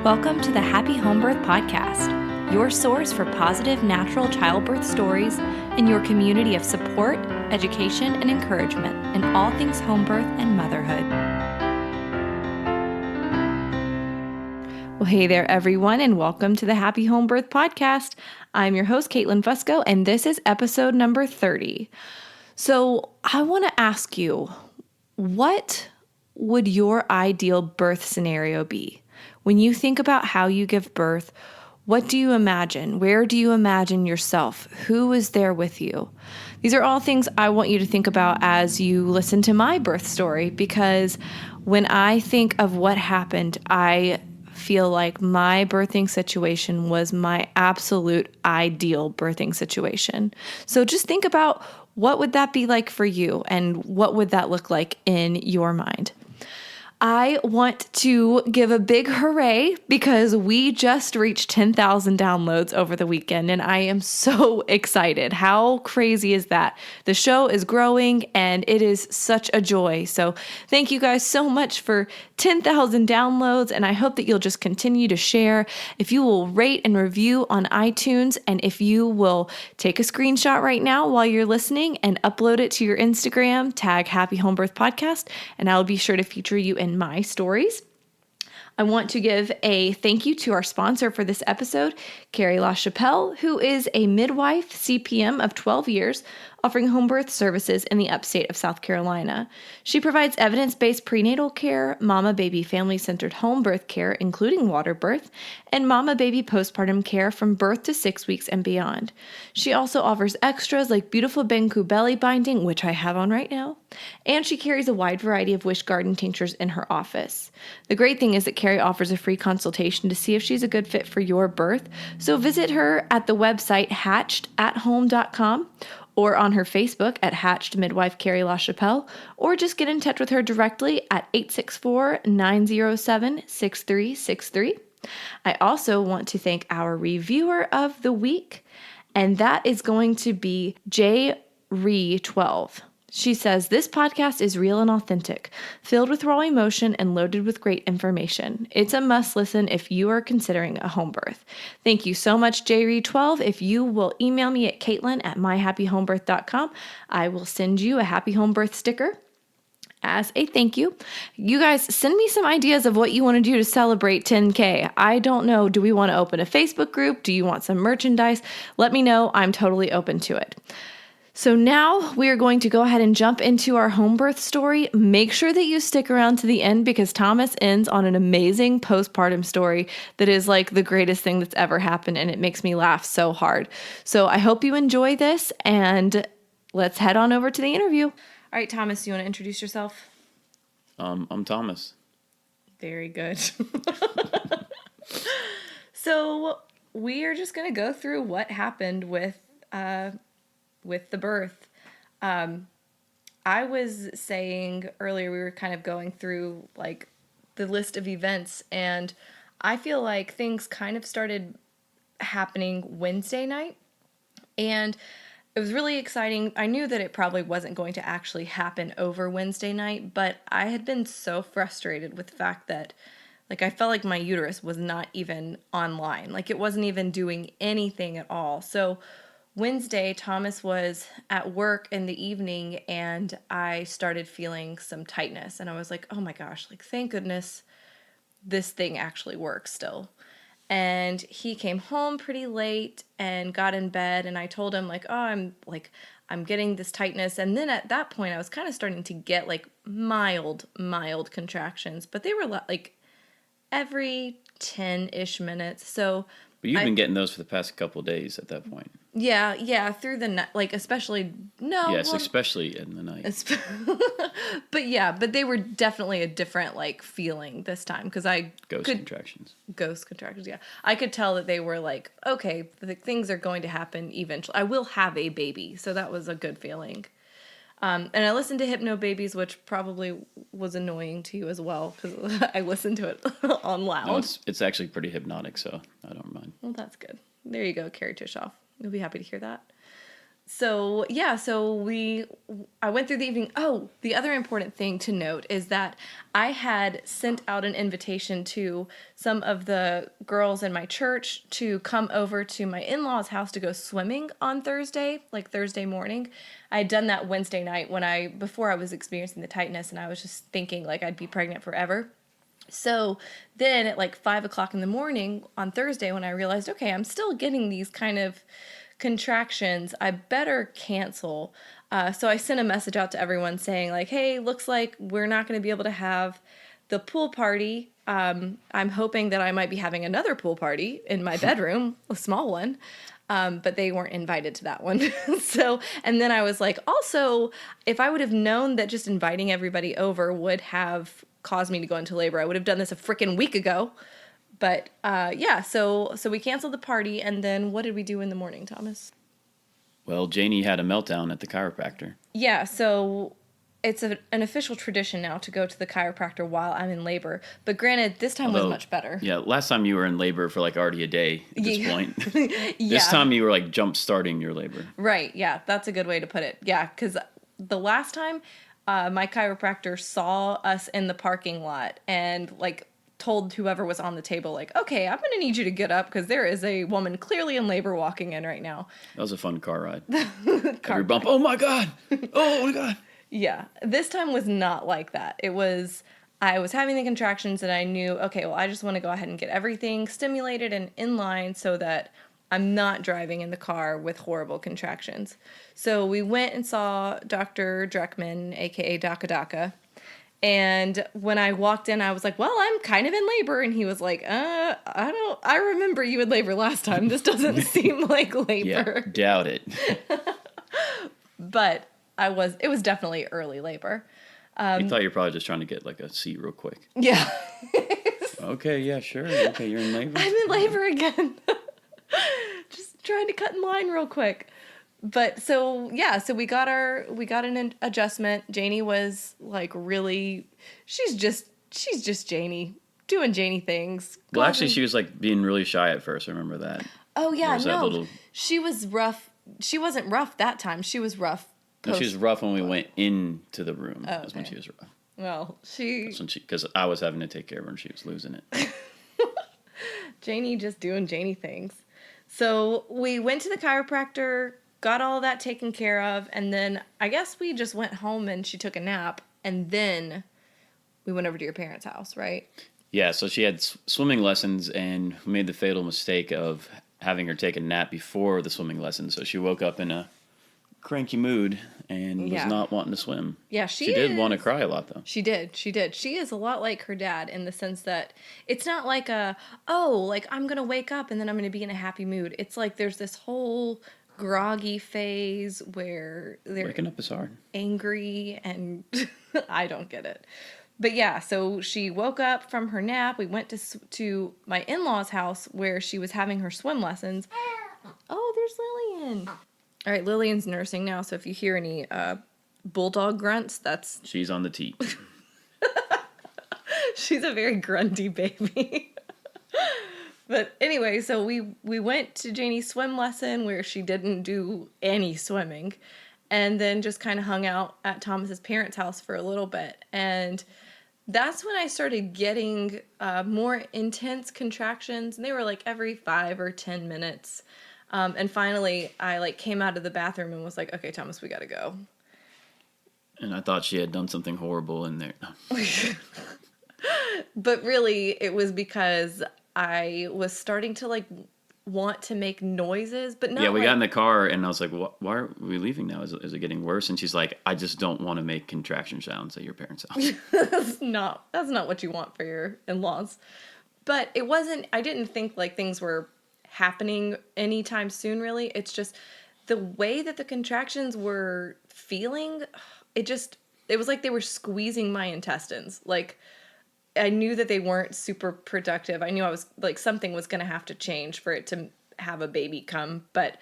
Welcome to the Happy Homebirth podcast, your source for positive natural childbirth stories and your community of support, education, and encouragement in all things homebirth and motherhood. Well, hey there, everyone, and welcome to the Happy Homebirth podcast. I'm your host, Katelyn Fusco, and this is episode number 30. So I want to ask you, what would your ideal birth scenario be? When you think about how you give birth, what do you imagine? Where do you imagine yourself? Who is there with you? These are all things I want you to think about as you listen to my birth story, because when I think of what happened, I feel like my birthing situation was my absolute ideal birthing situation. So just think about, what would that be like for you, and what would that look like in your mind? I want to give a big hooray because we just reached 10,000 downloads over the weekend, and I am so excited. How crazy is that? The show is growing, and it is such a joy. So thank you guys so much for 10,000 downloads, and I hope that you'll just continue to share. If you will rate and review on iTunes, and if you will take a screenshot right now while you're listening and upload it to your Instagram, tag Happy Homebirth Podcast, and I'll be sure to feature you in my stories. I want to give a thank you to our sponsor for this episode, Carrie LaChapelle, who is a midwife CPM of 12 years, offering home birth services in the upstate of South Carolina. She provides evidence-based prenatal care, mama-baby family-centered home birth care, including water birth, and mama-baby postpartum care from birth to 6 weeks and beyond. She also offers extras like beautiful Benku belly binding, which I have on right now, and she carries a wide variety of Wish Garden tinctures in her office. The great thing is that Carrie offers a free consultation to see if she's a good fit for your birth, so visit her at the website hatchedathome.com, or on her Facebook at Hatched Midwife Carrie LaChapelle, or just get in touch with her directly at 864-907-6363. I also want to thank our reviewer of the week, and that is going to be JRE12. She says, "This podcast is real and authentic, filled with raw emotion and loaded with great information. It's a must listen if you are considering a home birth." Thank you so much, JRE12. If you will email me at Katelyn@myhappyhomebirth.com, I will send you a Happy Home Birth sticker as a thank you. You guys, send me some ideas of what you want to do to celebrate 10K. I don't know. Do we want to open a Facebook group? Do you want some merchandise? Let me know. I'm totally open to it. So now we are going to go ahead and jump into our home birth story. Make sure that you stick around to the end because Thomas ends on an amazing postpartum story that is like the greatest thing that's ever happened, and it makes me laugh so hard. So I hope you enjoy this, and let's head on over to the interview. All right, Thomas, you want to introduce yourself? I'm Thomas. Very good. So we are just going to go through what happened with the birth. I was saying earlier, we were kind of going through like the list of events, and I feel like things kind of started happening Wednesday night, and it was really exciting. I knew that it probably wasn't going to actually happen over Wednesday night, but I had been so frustrated with the fact that like I felt like my uterus was not even online. Like it wasn't even doing anything at all. So Wednesday, Thomas was at work in the evening, and I started feeling some tightness, and I was like, oh my gosh, like thank goodness this thing actually works still. And he came home pretty late and got in bed, and I told him like, oh, I'm getting this tightness. And then at that point I was kind of starting to get like mild contractions, but they were like every 10-ish minutes. So But you've been getting those for the past couple of days at that point. Yeah, through the night, like especially, no. Yes, well, especially in the night. But they were definitely a different like feeling this time because Ghost contractions, yeah. I could tell that they were like, okay, things are going to happen eventually. I will have a baby, so that was a good feeling. And I listened to Hypno Babies, which probably was annoying to you as well because I listened to it on loud. No, it's actually pretty hypnotic, so I don't mind. Well, that's good. There you go, Carrie Tishoff. You'll be happy to hear that. So yeah, I went through the evening. Oh, the other important thing to note is that I had sent out an invitation to some of the girls in my church to come over to my in-laws' house to go swimming on Thursday, like Thursday morning. I had done that Wednesday night before I was experiencing the tightness, and I was just thinking like I'd be pregnant forever. So then at like 5 o'clock in the morning on Thursday, when I realized, okay, I'm still getting these kind of contractions, I better cancel. So I sent a message out to everyone saying like, hey, looks like we're not going to be able to have the pool party. I'm hoping that I might be having another pool party in my bedroom, a small one. But they weren't invited to that one. So, and then I was like, also, if I would have known that just inviting everybody over would have caused me to go into labor, I would have done this a freaking week ago. But yeah, so we canceled the party, and then what did we do in the morning, Thomas? Well, Janie had a meltdown at the chiropractor. Yeah, so it's an official tradition now to go to the chiropractor while I'm in labor. But granted, this time was much better. Yeah, last time you were in labor for like already a day at this point. Yeah. This time you were like jump starting your labor. Right, yeah, that's a good way to put it. Yeah, because the last time my chiropractor saw us in the parking lot and like told whoever was on the table, like, okay, I'm going to need you to get up because there is a woman clearly in labor walking in right now. That was a fun car ride. Every bump, oh my God. Oh my God. Yeah, this time was not like that. I was having the contractions and I knew, okay, well, I just want to go ahead and get everything stimulated and in line so that I'm not driving in the car with horrible contractions. So we went and saw Dr. Dreckman, aka Daka Daka. And when I walked in, I was like, well, I'm kind of in labor. And he was like, I remember you in labor last time. This doesn't seem like labor. Yeah, doubt it. But it was definitely early labor. You thought you were probably just trying to get like a seat real quick. Yeah. Okay, yeah, sure. Okay, you're in labor. I'm in labor again. Just trying to cut in line real quick. But so we got an adjustment. Janie was like she's just Janie doing Janie things. Well, actually, she was like being really shy at first. I remember that. Oh yeah, no, she was rough. She wasn't rough that time. She was rough. No, she was rough when we went into the room. Oh, okay. That's when she was rough. Well, because I was having to take care of her and she was losing it. Janie just doing Janie things. So we went to the chiropractor, got all that taken care of, and then I guess we just went home and she took a nap, and then we went over to your parents' house, right? Yeah, so she had swimming lessons, and we made the fatal mistake of having her take a nap before the swimming lesson, so she woke up in a cranky mood and was not wanting to swim. Yeah, she did want to cry a lot, though. She did. She is a lot like her dad in the sense that it's not like I'm going to wake up and then I'm going to be in a happy mood. It's like there's this whole groggy phase where they're waking up is hard, angry, and I don't get it. But yeah, so she woke up from her nap. We went to my in-laws' house where she was having her swim lessons. Oh, there's Lillian. All right, Lillian's nursing now, so if you hear any bulldog grunts, that's... She's on the teat. She's a very grunty baby. But anyway, so we went to Janie's swim lesson where she didn't do any swimming, and then just kind of hung out at Thomas's parents' house for a little bit. And that's when I started getting more intense contractions, and they were like every 5 or 10 minutes. And finally, I like came out of the bathroom and was like, okay, Thomas, we got to go. And I thought she had done something horrible in there. But really, it was because I was starting to like want to make noises, but not. Yeah, we got in the car and I was like, why are we leaving now? Is it getting worse? And she's like, I just don't want to make contraction sounds at your parents' house. That's not what you want for your in-laws. But it wasn't, I didn't think like things were happening anytime soon, really. It's just the way that the contractions were feeling, it was like they were squeezing my intestines. Like, I knew that they weren't super productive. I knew I was like, something was going to have to change for it to have a baby come, but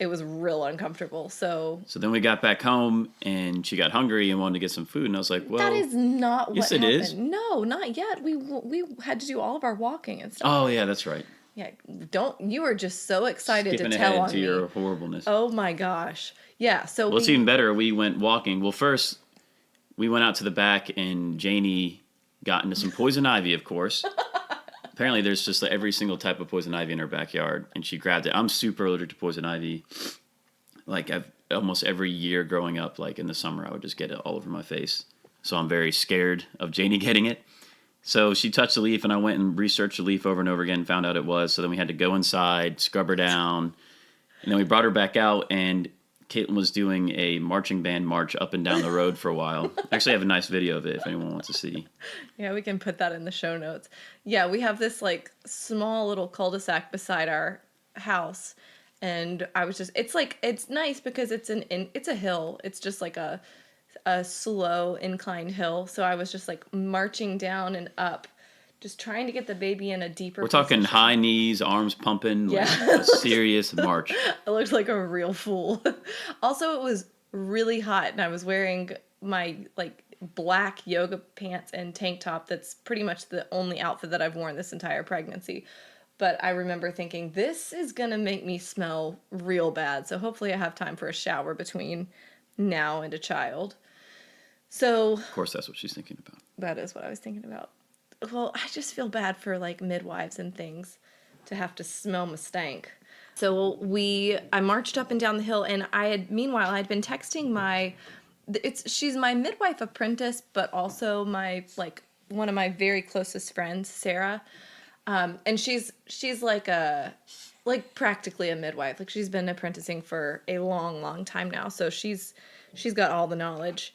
it was real uncomfortable. So then we got back home and she got hungry and wanted to get some food. And I was like, well, that is not what yes, it happened. is. No, not yet. We had to do all of our walking and stuff. Oh yeah, that's right. Yeah, you were just so excited Skipping to tell ahead on to me. your horribleness. Oh my gosh. Yeah, so Well, it's even better. We went walking. Well, first, we went out to the back, and Janie got into some poison ivy, of course. Apparently, there's just like every single type of poison ivy in her backyard, and she grabbed it. I'm super allergic to poison ivy. Like, I've almost every year growing up, like in the summer, I would just get it all over my face. So I'm very scared of Janie getting it. So she touched the leaf, and I went and researched the leaf over and over again, and found out it was. So then we had to go inside, scrub her down, and then we brought her back out, and Katelyn was doing a marching band march up and down the road for a while. Actually, I have a nice video of it if anyone wants to see. Yeah, we can put that in the show notes. Yeah, we have this like small little cul-de-sac beside our house, and I was just it's nice because it's a hill. It's just like a slow inclined hill. So I was just like marching down and up, just trying to get the baby in a deeper We're talking position. high knees, arms pumping, Yeah. like a serious march. I looked like a real fool. Also, it was really hot, and I was wearing my like black yoga pants and tank top. That's pretty much the only outfit that I've worn this entire pregnancy. But I remember thinking, this is gonna make me smell real bad. So hopefully I have time for a shower between now and a child. So Of course, that's what she's thinking about. that is what I was thinking about. Well, I just feel bad for like midwives and things to have to smell my stank. So I marched up and down the hill, and meanwhile I had been texting she's my midwife apprentice, but also one of my very closest friends, Sarah. And she's like practically a midwife. Like, she's been apprenticing for a long, long time now. So she's got all the knowledge.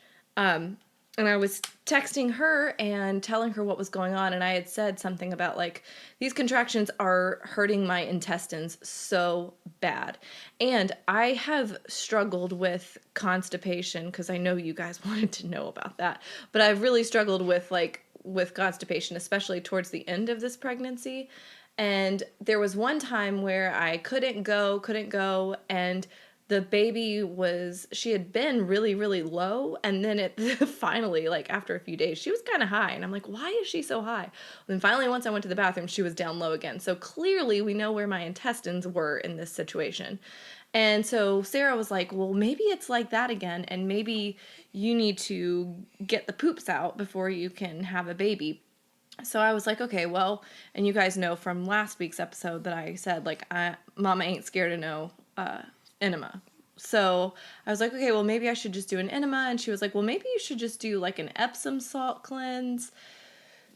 And I was texting her and telling her what was going on, and I had said something about like, these contractions are hurting my intestines so bad. And I have struggled with constipation, because I know you guys wanted to know about that. But I've really struggled with constipation, especially towards the end of this pregnancy. And there was one time where I couldn't go, and the baby she had been really, really low, and then it finally, like after a few days, she was kind of high, and I'm like, why is she so high? And then finally, once I went to the bathroom, she was down low again. So clearly we know where my intestines were in this situation. And so Sarah was like, well, maybe it's like that again, and maybe you need to get the poops out before you can have a baby. So I was like, okay, well, and you guys know from last week's episode that I said, like, Mama ain't scared of no enema. So I was like, okay, well, maybe I should just do an enema. And she was like, well, maybe you should just do like an Epsom salt cleanse.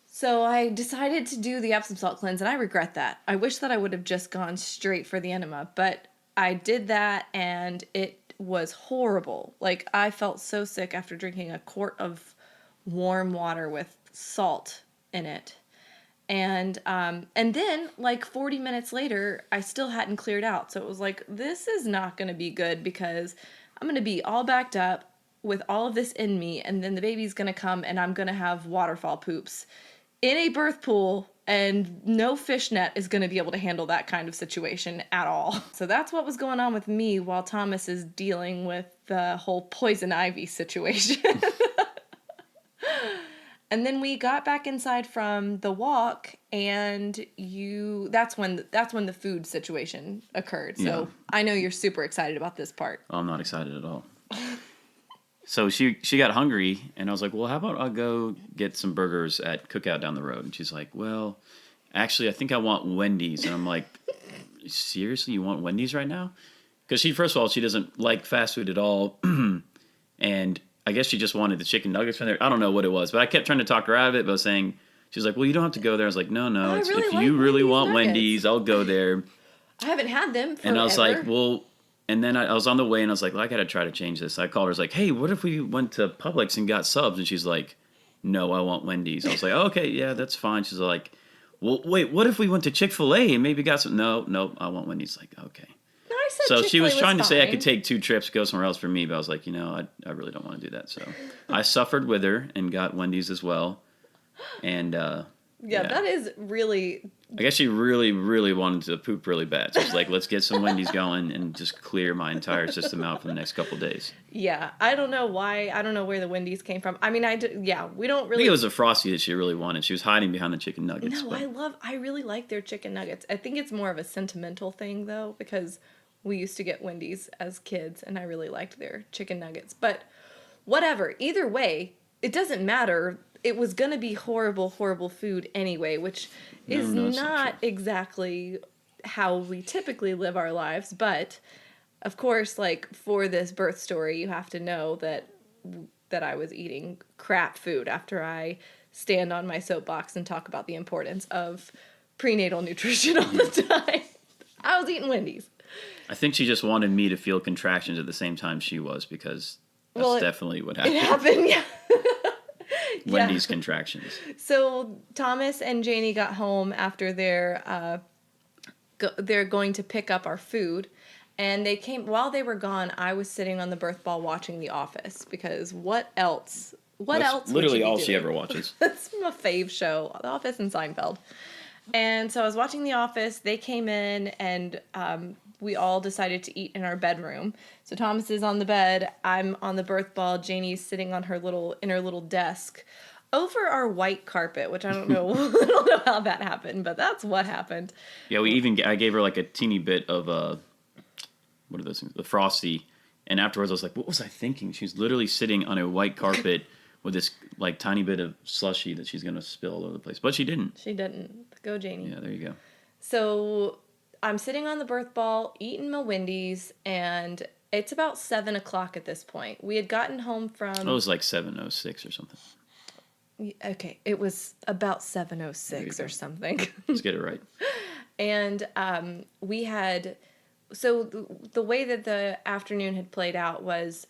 So I decided to do the Epsom salt cleanse, and I regret that. I wish that I would have just gone straight for the enema, but I did that, and it was horrible. Like, I felt so sick after drinking a quart of warm water with salt in it. And then like 40 minutes later, I still hadn't cleared out. So it was like, this is not going to be good, because I'm going to be all backed up with all of this in me, and then the baby's going to come, and I'm going to have waterfall poops in a birth pool, and no fishnet is going to be able to handle that kind of situation at all. So that's what was going on with me while Thomas is dealing with the whole poison ivy situation. And then we got back inside from the walk, and that's when the food situation occurred. So yeah. I know you're super excited about this part. Oh, I'm not excited at all. So she got hungry, and I was like, well, how about I'll go get some burgers at Cookout down the road? And she's like, well, actually, I think I want Wendy's. And I'm like, seriously, you want Wendy's right now? Because first of all, she doesn't like fast food at all. And I guess she just wanted the chicken nuggets from there. I don't know what it was, but I kept trying to talk her out of it. But I was saying, she's like, well, you don't have to go there. I was like, no. If you really want Wendy's, I'll go there. I haven't had them forever. And I was like, well, and then I was on the way, and I was like, well, I got to try to change this. I called her. I was like, hey, what if we went to Publix and got subs? And she's like, no, I want Wendy's. I was like, oh, okay, yeah, that's fine. She's like, well, wait, what if we went to Chick-fil-A and maybe got some? No, I want Wendy's. Like, okay. So she was trying to say I could take 2 trips, go somewhere else for me, but I was like, I really don't want to do that. So I suffered with her and got Wendy's as well. And Yeah, that is really... I guess she really, really wanted to poop really bad. So she's like, let's get some Wendy's going and just clear my entire system out for the next couple days. Yeah, I don't know why. I don't know where the Wendy's came from. I mean, we don't really... I think it was a Frosty that she really wanted. She was hiding behind the chicken nuggets. No, I really like their chicken nuggets. I think it's more of a sentimental thing, though, because we used to get Wendy's as kids, and I really liked their chicken nuggets. But whatever. Either way, it doesn't matter. It was going to be horrible, horrible food anyway, which is not exactly how we typically live our lives. But, of course, like, for this birth story, you have to know that I was eating crap food after I stand on my soapbox and talk about the importance of prenatal nutrition all the time. I was eating Wendy's. I think she just wanted me to feel contractions at the same time she was, because that's definitely what happened. It happened, yeah. Wendy's contractions. So Thomas and Janie got home after they're going to pick up our food, and they came while they were gone. I was sitting on the birth ball watching The Office, because what else? That's literally all she ever watches. That's my fave show, The Office and Seinfeld. And so I was watching The Office. They came in, and we all decided to eat in our bedroom. So Thomas is on the bed. I'm on the birth ball. Janie's sitting on her little desk over our white carpet, which I don't know. I don't know how that happened, but that's what happened. Yeah, I gave her like a teeny bit of what are those things? The Frosty. And afterwards I was like, what was I thinking? She's literally sitting on a white carpet with this like tiny bit of slushy that she's going to spill all over the place. But she didn't. She didn't. Go, Janie. Yeah, there you go. So I'm sitting on the birth ball, eating my Wendy's, and it's about 7 o'clock at this point. We had gotten home from... It was like 7:06 or something. Okay, it was about 7:06 or something. Let's get it right. And we had... So the way that the afternoon had played out was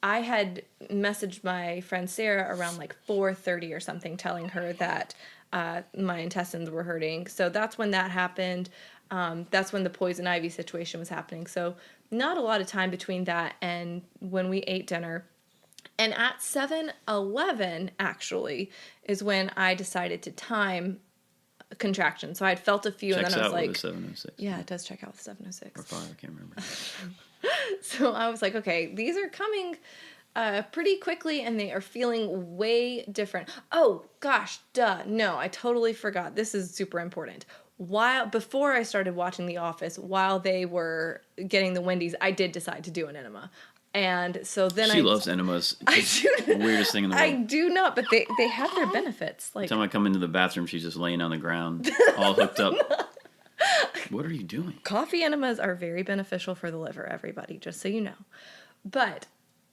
I had messaged my friend Sarah around like 4:30 or something, telling her that my intestines were hurting. So that's when that happened. That's when the poison ivy situation was happening. So not a lot of time between that and when we ate dinner. And at 7:11, actually, is when I decided to time contraction. So I'd felt a few, Checks and then I was like... Checks out with a 7:06. Yeah, it does check out with 7:06. Or 5, I can't remember. So I was like, okay, these are coming pretty quickly, and they are feeling way different. Oh, gosh, no, I totally forgot. This is super important. Before I started watching The Office, while they were getting the Wendy's, I did decide to do an enema. And so then she loves enemas. It's the weirdest thing in the world. I do not, but they have their benefits. Like, every time I come into the bathroom, she's just laying on the ground, all hooked up. What are you doing? Coffee enemas are very beneficial for the liver, everybody, just so you know. But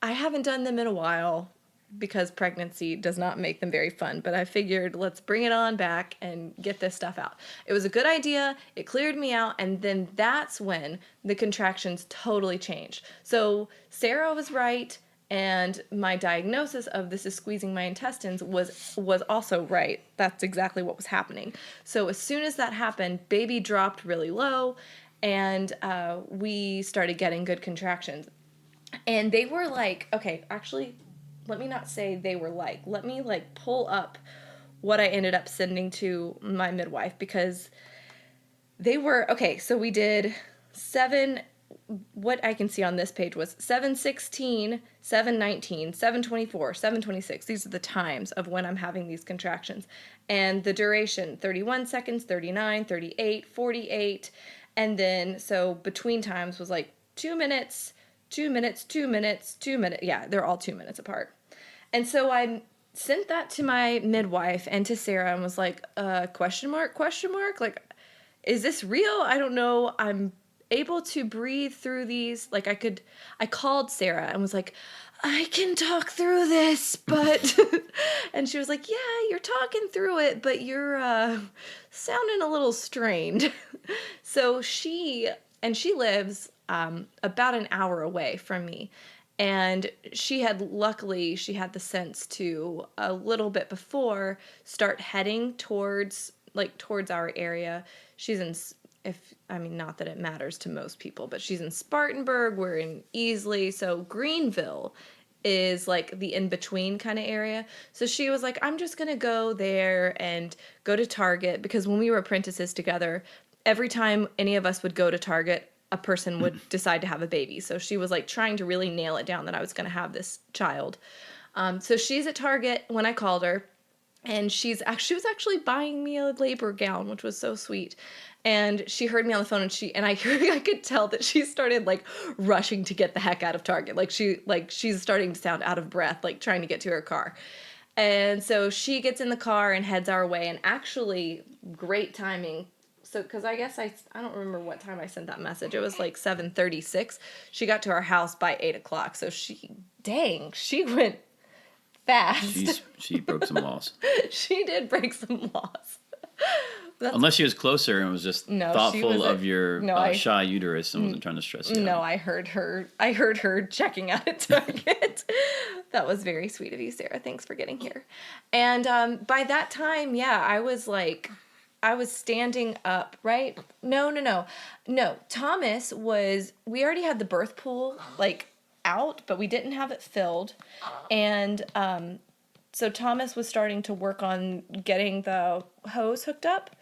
I haven't done them in a while because pregnancy does not make them very fun. But I figured, let's bring it on back and get this stuff out. It was a good idea. It cleared me out. And then that's when the contractions totally changed. So Sarah was right. And my diagnosis of this is squeezing my intestines was also right. That's exactly what was happening. So as soon as that happened, baby dropped really low, and we started getting good contractions. And they were like, okay, actually, let me not say they were like. Let me like pull up what I ended up sending to my midwife, because they were, okay, so we did 7... What I can see on this page was 7:16, 7:19, 7:24, 7:26. These are the times of when I'm having these contractions. And the duration, 31 seconds, 39, 38, 48. And then, so between times was like 2 minutes, 2 minutes, 2 minutes, 2 minutes. Yeah, they're all 2 minutes apart. And so I sent that to my midwife and to Sarah and was like, question mark? Like, is this real? I don't know. I'm able to breathe through these. Like I called Sarah and was like, I can talk through this, but, and she was like, yeah, you're talking through it, but you're sounding a little strained. So she lives about an hour away from me. And luckily she had the sense to a little bit before start heading towards our area. She's in, not that it matters to most people, but she's in Spartanburg, we're in Easley, so Greenville is like the in-between kind of area. So she was like, I'm just going to go there and go to Target, because when we were apprentices together, every time any of us would go to Target, a person would decide to have a baby. So she was like trying to really nail it down that I was going to have this child. So she's at Target when I called her, and she was actually buying me a labor gown, which was so sweet. And she heard me on the phone, and I could tell that she started like rushing to get the heck out of Target. She's starting to sound out of breath, like trying to get to her car. And so she gets in the car and heads our way, and actually great timing. So, because I guess I don't remember what time I sent that message. It was like 7:36. She got to our house by 8 o'clock. So she went fast. She broke some laws. She did break some laws. Unless she was closer and was just thoughtful of your shy uterus and wasn't trying to stress you out. No, I heard her checking out at Target. That was very sweet of you, Sarah. Thanks for getting here. And by that time, yeah, I was standing up, right? No. Thomas we already had the birth pool, like, out, but we didn't have it filled. And so Thomas was starting to work on getting the hose hooked up.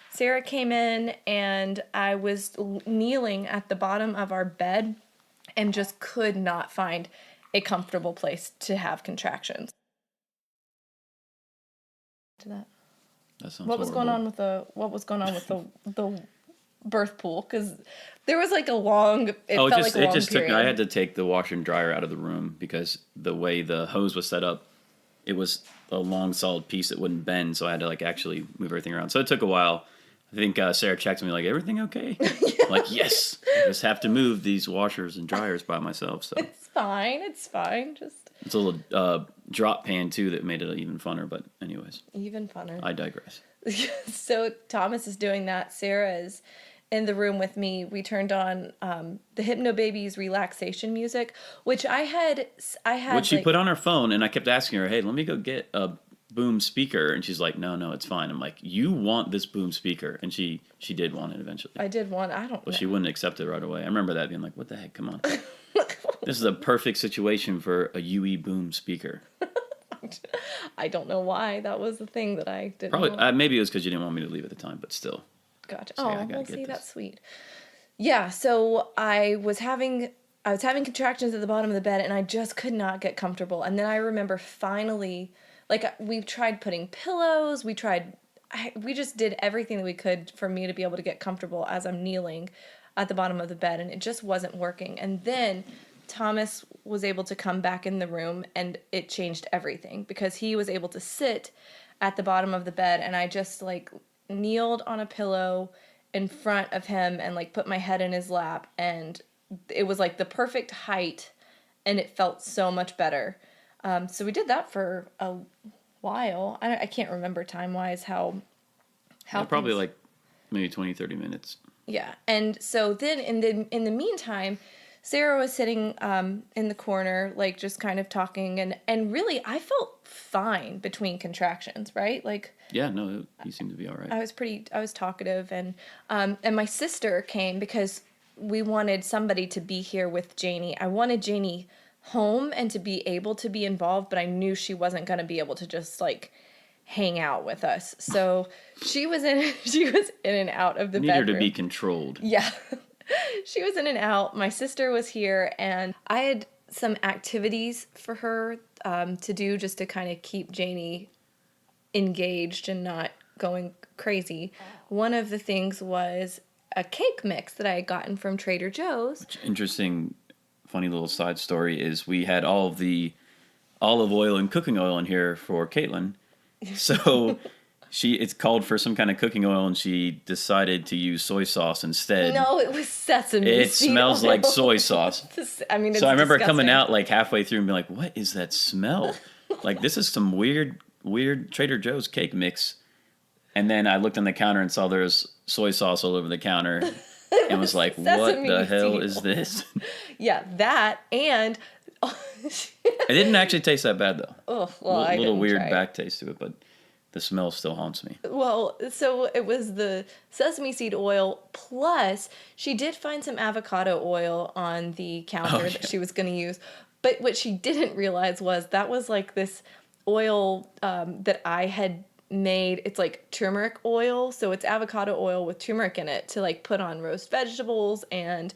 Sarah came in, and I was kneeling at the bottom of our bed and just could not find a comfortable place to have contractions. To that. That sounds What was going on with the birth pool? Because there was like a long. It just took. I had to take the washer and dryer out of the room because the way the hose was set up, it was a long solid piece that wouldn't bend, so I had to like actually move everything around. So it took a while. I think Sarah checked me like, everything okay? Yeah. I'm like, yes. I just have to move these washers and dryers by myself. So it's fine. Just it's a little drop pan too that made it even funner. But anyways, even funner. I digress. So Thomas is doing that. Sarah is in the room with me. We turned on the Hypno Babies relaxation music, which I had. Which she put on her phone, and I kept asking her, "Hey, let me go get a boom speaker," and she's like, no, it's fine. I'm like, you want this boom speaker? And she did want it eventually. I did want. I don't know. Well, she wouldn't accept it right away. I remember that being like, what the heck? Come on. This is a perfect situation for a UE boom speaker. I don't know why that was the thing that I didn't. Probably maybe it was because you didn't want me to leave at the time, but still. Gotcha. That's sweet. Yeah, so I was having contractions at the bottom of the bed, and I just could not get comfortable. And then I remember finally, like, we tried putting pillows, we just did everything that we could for me to be able to get comfortable as I'm kneeling at the bottom of the bed, and it just wasn't working. And then Thomas was able to come back in the room, and it changed everything because he was able to sit at the bottom of the bed, and I just like kneeled on a pillow in front of him and like put my head in his lap, and it was like the perfect height, and it felt so much better. So we did that for a while. I can't remember time-wise how probably like maybe 20, 30 minutes. Yeah. And so then in the meantime, Sarah was sitting in the corner, like just kind of talking, and really I felt fine between contractions, right? Like, yeah, no, you seemed to be all right. I was talkative, and my sister came because we wanted somebody to be here with Janie. I wanted Janie home and to be able to be involved, but I knew she wasn't going to be able to just like hang out with us. So she was in and out of the bedroom. Need her to be controlled. Yeah. She was in and out. My sister was here, and I had some activities for her to do just to kind of keep Janie engaged and not going crazy. One of the things was a cake mix that I had gotten from Trader Joe's. Which, interesting, funny little side story is we had all of the olive oil and cooking oil in here for Katelyn. So it's called for some kind of cooking oil, and she decided to use soy sauce instead. No, it was sesame seed It smells oil. like soy sauce. I mean, it's so I remember disgusting. coming out like halfway through and being like, what is that smell? Like, this is some weird Trader Joe's cake mix. And then I looked on the counter and saw there's soy sauce all over the counter and was like, what the hell is this? Yeah, that, and it didn't actually taste that bad, though. Oh, well, a little weird try. back taste to it, but the smell still haunts me. Well, so it was the sesame seed oil, plus she did find some avocado oil on the counter that she was going to use. But what she didn't realize was that was like this oil that I had made. It's like turmeric oil. So it's avocado oil with turmeric in it to like put on roast vegetables and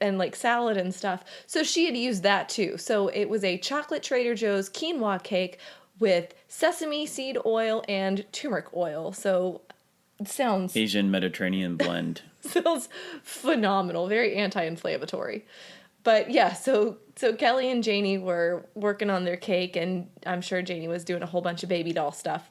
like salad and stuff. So she had used that too. So it was a chocolate Trader Joe's quinoa cake with sesame seed oil and turmeric oil. So it sounds Asian Mediterranean blend. sounds phenomenal, very anti-inflammatory. But yeah, so Kelly and Janie were working on their cake, and I'm sure Janie was doing a whole bunch of baby doll stuff.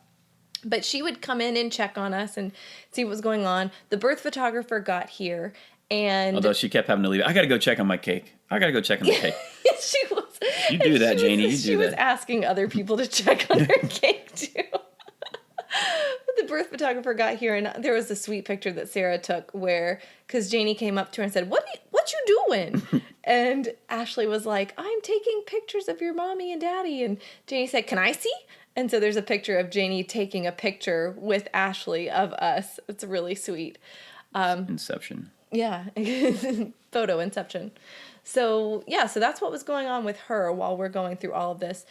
But she would come in and check on us and see what was going on. The birth photographer got here, and Although she kept having to leave. I got to go check on my cake. I got to go check on the cake. she was. You do that, Janie. You do She was that. asking other people to check on her cake too. The birth photographer got here, and there was a sweet picture that Sarah took where, because Janie came up to her and said, what you doing? And Ashley was like, I'm taking pictures of your mommy and daddy. And Janie said, can I see? And so there's a picture of Janie taking a picture with Ashley of us. It's really sweet. Inception. Yeah, photo inception. So yeah, so that's what was going on with her while we're going through all of this.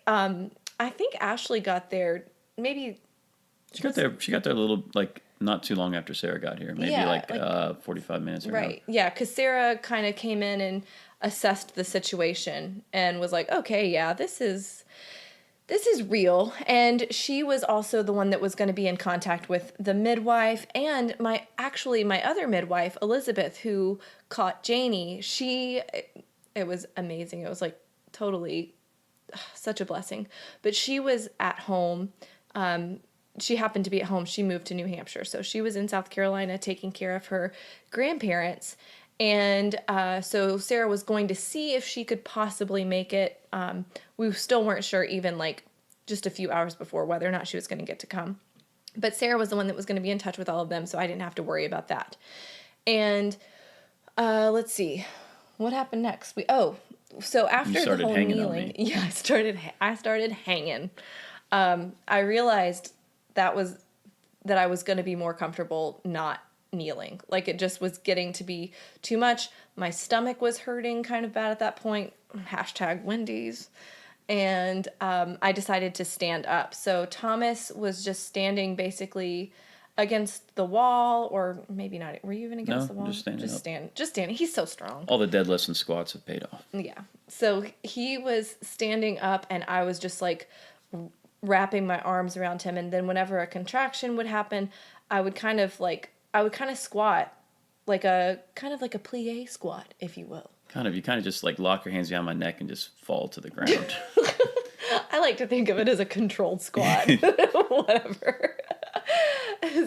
I think Ashley got there maybe. She got there a little, like, not too long after Sarah got here. Maybe, Yeah, 45 minutes or right. Yeah, because Sarah kind of came in and assessed the situation and was like, okay, yeah, this is real. And she was also the one that was going to be in contact with the midwife and my other midwife, Elizabeth, who caught Janie. It was amazing. It was like totally such a blessing. But she was at home. She happened to be at home. She moved to New Hampshire. So she was in South Carolina taking care of her grandparents. And so Sarah was going to see if she could possibly make it. We still weren't sure even like just a few hours before whether or not she was going to get to come. But Sarah was the one that was going to be in touch with all of them, so I didn't have to worry about that. And let's see. What happened next? So after the whole kneeling, yeah, I started hanging. I realized that I was going to be more comfortable not kneeling. Like it just was getting to be too much. My stomach was hurting kind of bad at that point. #Wendy's. And I decided to stand up. So Thomas was just standing basically against the wall, or maybe not. Were you even against the wall? Just standing up. Just standing. He's so strong. All the deadlifts and squats have paid off. Yeah. So he was standing up, and I was just like wrapping my arms around him. And then whenever a contraction would happen, I would kind of squat like a plie squat, if you will. You kind of just like lock your hands behind my neck and just fall to the ground. I like to think of it as a controlled squat. Whatever.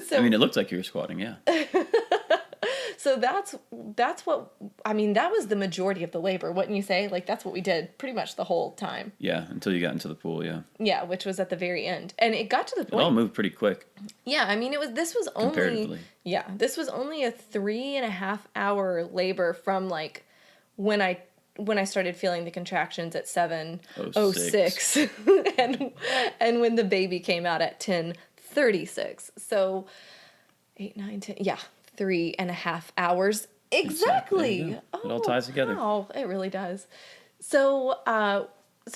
So, I mean, it looked like you were squatting, yeah. So that's what, I mean, that was the majority of the labor, wouldn't you say? Like, that's what we did pretty much the whole time. Yeah, until you got into the pool, yeah. Yeah, which was at the very end. And it got to the point. It all moved pretty quick. Yeah, I mean, this was only a 3.5 hour labor from like when I started feeling the contractions at 7:06 and when the baby came out at 10:36. So 8, 9, 10, yeah, 3.5 hours exactly. It all ties together. Oh, it really does. So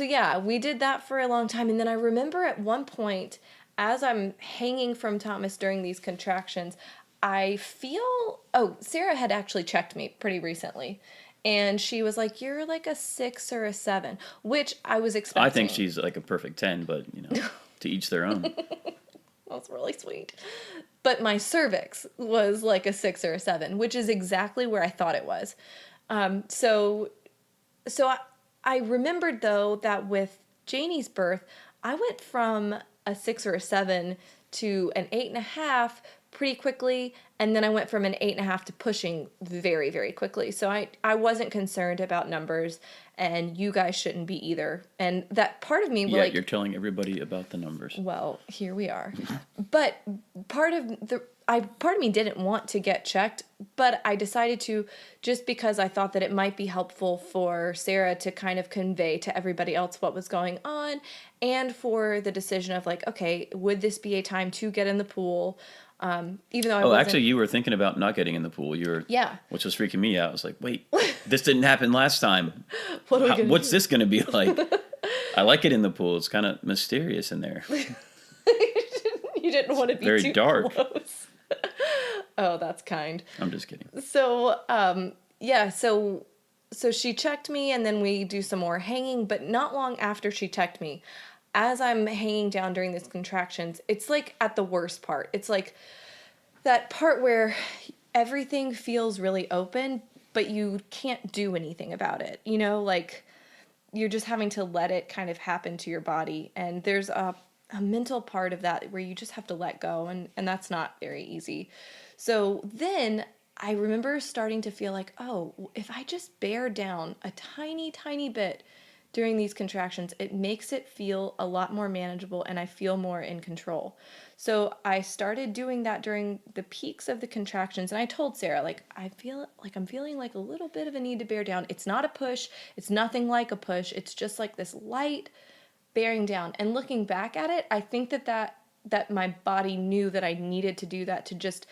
yeah, we did that for a long time, and then I remember at one point, as I'm hanging from Thomas during these contractions, I feel Sarah had actually checked me pretty recently. And she was like, you're like a 6 or a 7, which I was expecting. I think she's like a perfect 10, but, to each their own. That's really sweet. But my cervix was like a 6 or a 7, which is exactly where I thought it was. So I remembered, though, that with Janie's birth, I went from a 6 or a 7 to an 8.5 pretty quickly, and then I went from an 8.5 to pushing very, very quickly. So I wasn't concerned about numbers, and you guys shouldn't be either. And that part of me, you're telling everybody about the numbers. Well, here we are. But part of part of me didn't want to get checked, but I decided to, just because I thought that it might be helpful for Sarah to kind of convey to everybody else what was going on, and for the decision of like, okay, would this be a time to get in the pool? Even though I wasn't. Actually, you were thinking about not getting in the pool. Yeah. Which was freaking me out. I was like, wait, this didn't happen last time. What's this going to be like? I like it in the pool. It's kind of mysterious in there. You didn't want to be very too dark. Close. Oh, that's kind. I'm just kidding. So, yeah, so she checked me, and then we do some more hanging, but not long after she checked me, as I'm hanging down during these contractions, it's like at the worst part. It's like that part where everything feels really open, but you can't do anything about it. You know, like you're just having to let it kind of happen to your body. And there's a mental part of that where you just have to let go, and that's not very easy. So then I remember starting to feel like, oh, if I just bear down a tiny, tiny bit during these contractions, it makes it feel a lot more manageable, and I feel more in control. So I started doing that during the peaks of the contractions, and I told Sarah, like, I feel like I'm feeling like a little bit of a need to bear down. It's not a push. It's nothing like a push. It's just like this light bearing down. And looking back at it, I think that my body knew that I needed to do that, to just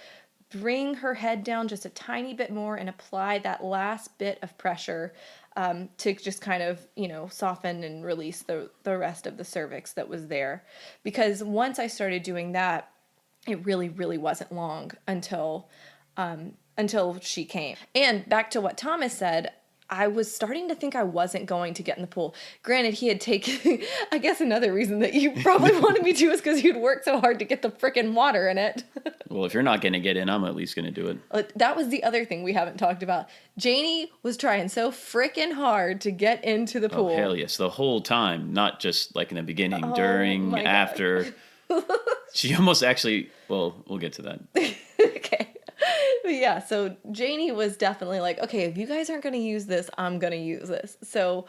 bring her head down just a tiny bit more and apply that last bit of pressure, to just kind of, soften and release the rest of the cervix that was there. Because once I started doing that, it really, really wasn't long until she came. And back to what Thomas said, I was starting to think I wasn't going to get in the pool. Granted, he had taken, I guess another reason that you probably wanted me to is because you'd worked so hard to get the frickin' water in it. Well, if you're not going to get in, I'm at least going to do it. That was the other thing we haven't talked about. Janie was trying so frickin' hard to get into the pool. Oh, hell yes. The whole time, not just like in the beginning, during, after. She almost actually, well, we'll get to that. Okay. But yeah, so Janie was definitely like, okay, if you guys aren't going to use this, I'm going to use this. So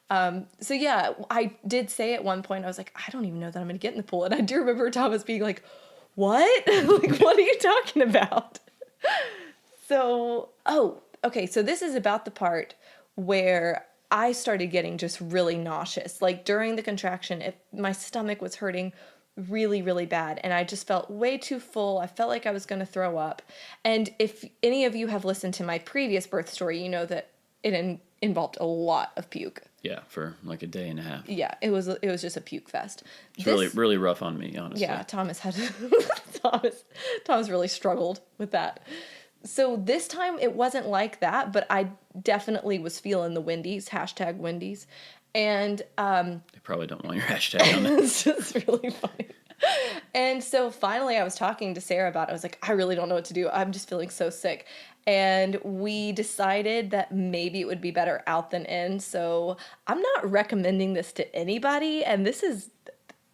yeah, I did say at one point, I was like, I don't even know that I'm going to get in the pool. And I do remember Thomas being like, what? Like, what are you talking about? So, okay. So this is about the part where I started getting just really nauseous. Like during the contraction, my stomach was hurting really, really bad, and I just felt way too full. I felt like I was going to throw up. And if any of you have listened to my previous birth story, you know that it involved a lot of puke. Yeah, for like a day and a half. Yeah, it was just a puke fest. It's really, really rough on me, honestly. Yeah, Thomas really struggled with that. So this time it wasn't like that, but I definitely was feeling the windies, #windies. And they probably don't want your hashtag on that. It's just really funny. And so finally I was talking to Sarah about it. I was like, I really don't know what to do. I'm just feeling so sick. And we decided that maybe it would be better out than in. So I'm not recommending this to anybody. And this is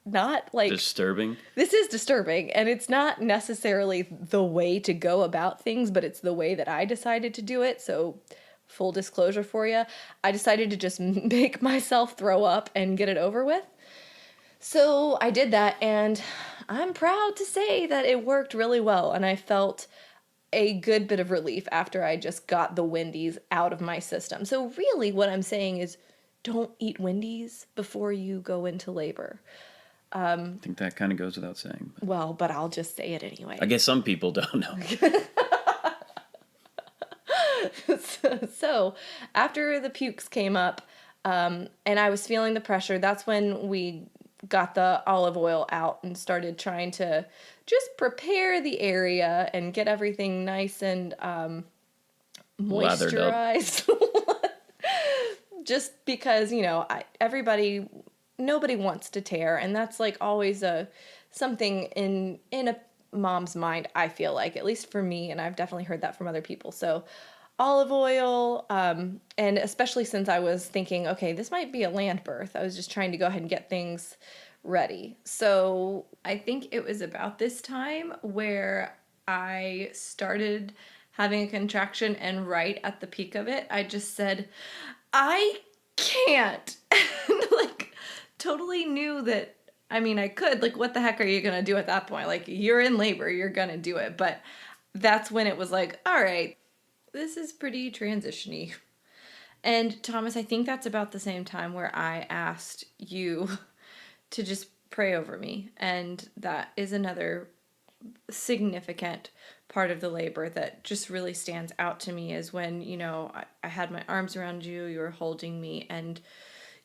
not like disturbing. This is disturbing. And it's not necessarily the way to go about things, but it's the way that I decided to do it. So full disclosure for you, I decided to just make myself throw up and get it over with. So I did that, and I'm proud to say that it worked really well, and I felt a good bit of relief after I just got the windies out of my system. So really what I'm saying is don't eat windies before you go into labor. I think that kind of goes without saying. Well, but I'll just say it anyway. I guess some people don't know. So after the pukes came up, and I was feeling the pressure, that's when we got the olive oil out and started trying to just prepare the area and get everything nice and moisturized. Just because, nobody wants to tear, and that's like always something in a mom's mind, I feel like, at least for me, and I've definitely heard that from other people. So olive oil, and especially since I was thinking, okay, this might be a land birth, I was just trying to go ahead and get things ready. So I think it was about this time where I started having a contraction, and right at the peak of it, I just said, I can't. And totally knew that I mean, I could. Like, what the heck are you going to do at that point? Like, you're in labor, you're going to do it. But that's when it was like, all right, this is pretty transition-y. And Thomas, I think that's about the same time where I asked you to just pray over me. And that is another significant part of the labor that just really stands out to me is when, I had my arms around you, you were holding me, and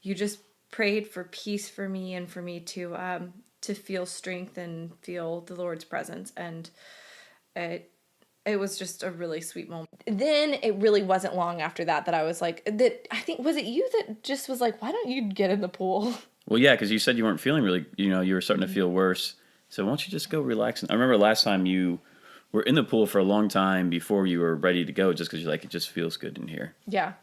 you just prayed for peace for me and for me to feel strength and feel the Lord's presence. And it was just a really sweet moment. Then it really wasn't long after that I was like, I think, was it you that just was like, why don't you get in the pool? Well, yeah, because you said you weren't feeling really, you were starting to feel worse. So why don't you just go relax? I remember last time you were in the pool for a long time before you were ready to go, just because you're like, it just feels good in here. Yeah.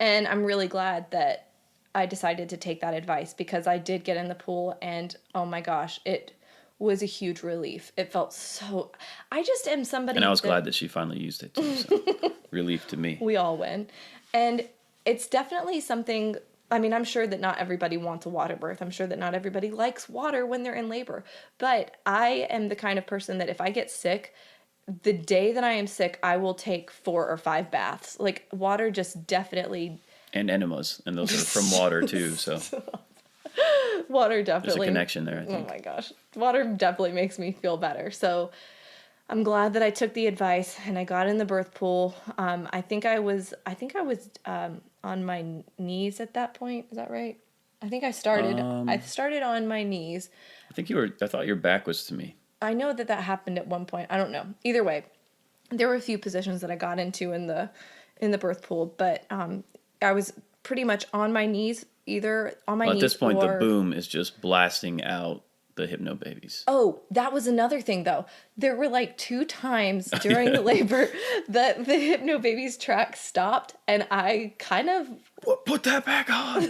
And I'm really glad that I decided to take that advice, because I did get in the pool and oh my gosh, it was a huge relief. It felt so, I just am somebody. And I was glad that she finally used it too. So relief to me. We all win. And it's definitely something, I mean, I'm sure that not everybody wants a water birth. I'm sure that not everybody likes water when they're in labor. But I am the kind of person that if I get sick, the day that I am sick, I will take 4 or 5 baths. Like, water just definitely. And enemas. And those are from water too, so. Water definitely. There's a connection there, I think. Oh my gosh. Water definitely makes me feel better. So I'm glad that I took the advice and I got in the birth pool. I think I was on my knees at that point. Is that right? I think I started on my knees. I thought your back was to me. I know that happened at one point. I don't know. Either way, there were a few positions that I got into in the birth pool, but I was pretty much on my knees, either on my knees. At this point, the boom is just blasting out the hypno babies. Oh, that was another thing, though. There were like 2 times during the labor that the hypno babies track stopped, and I kind of put that back on.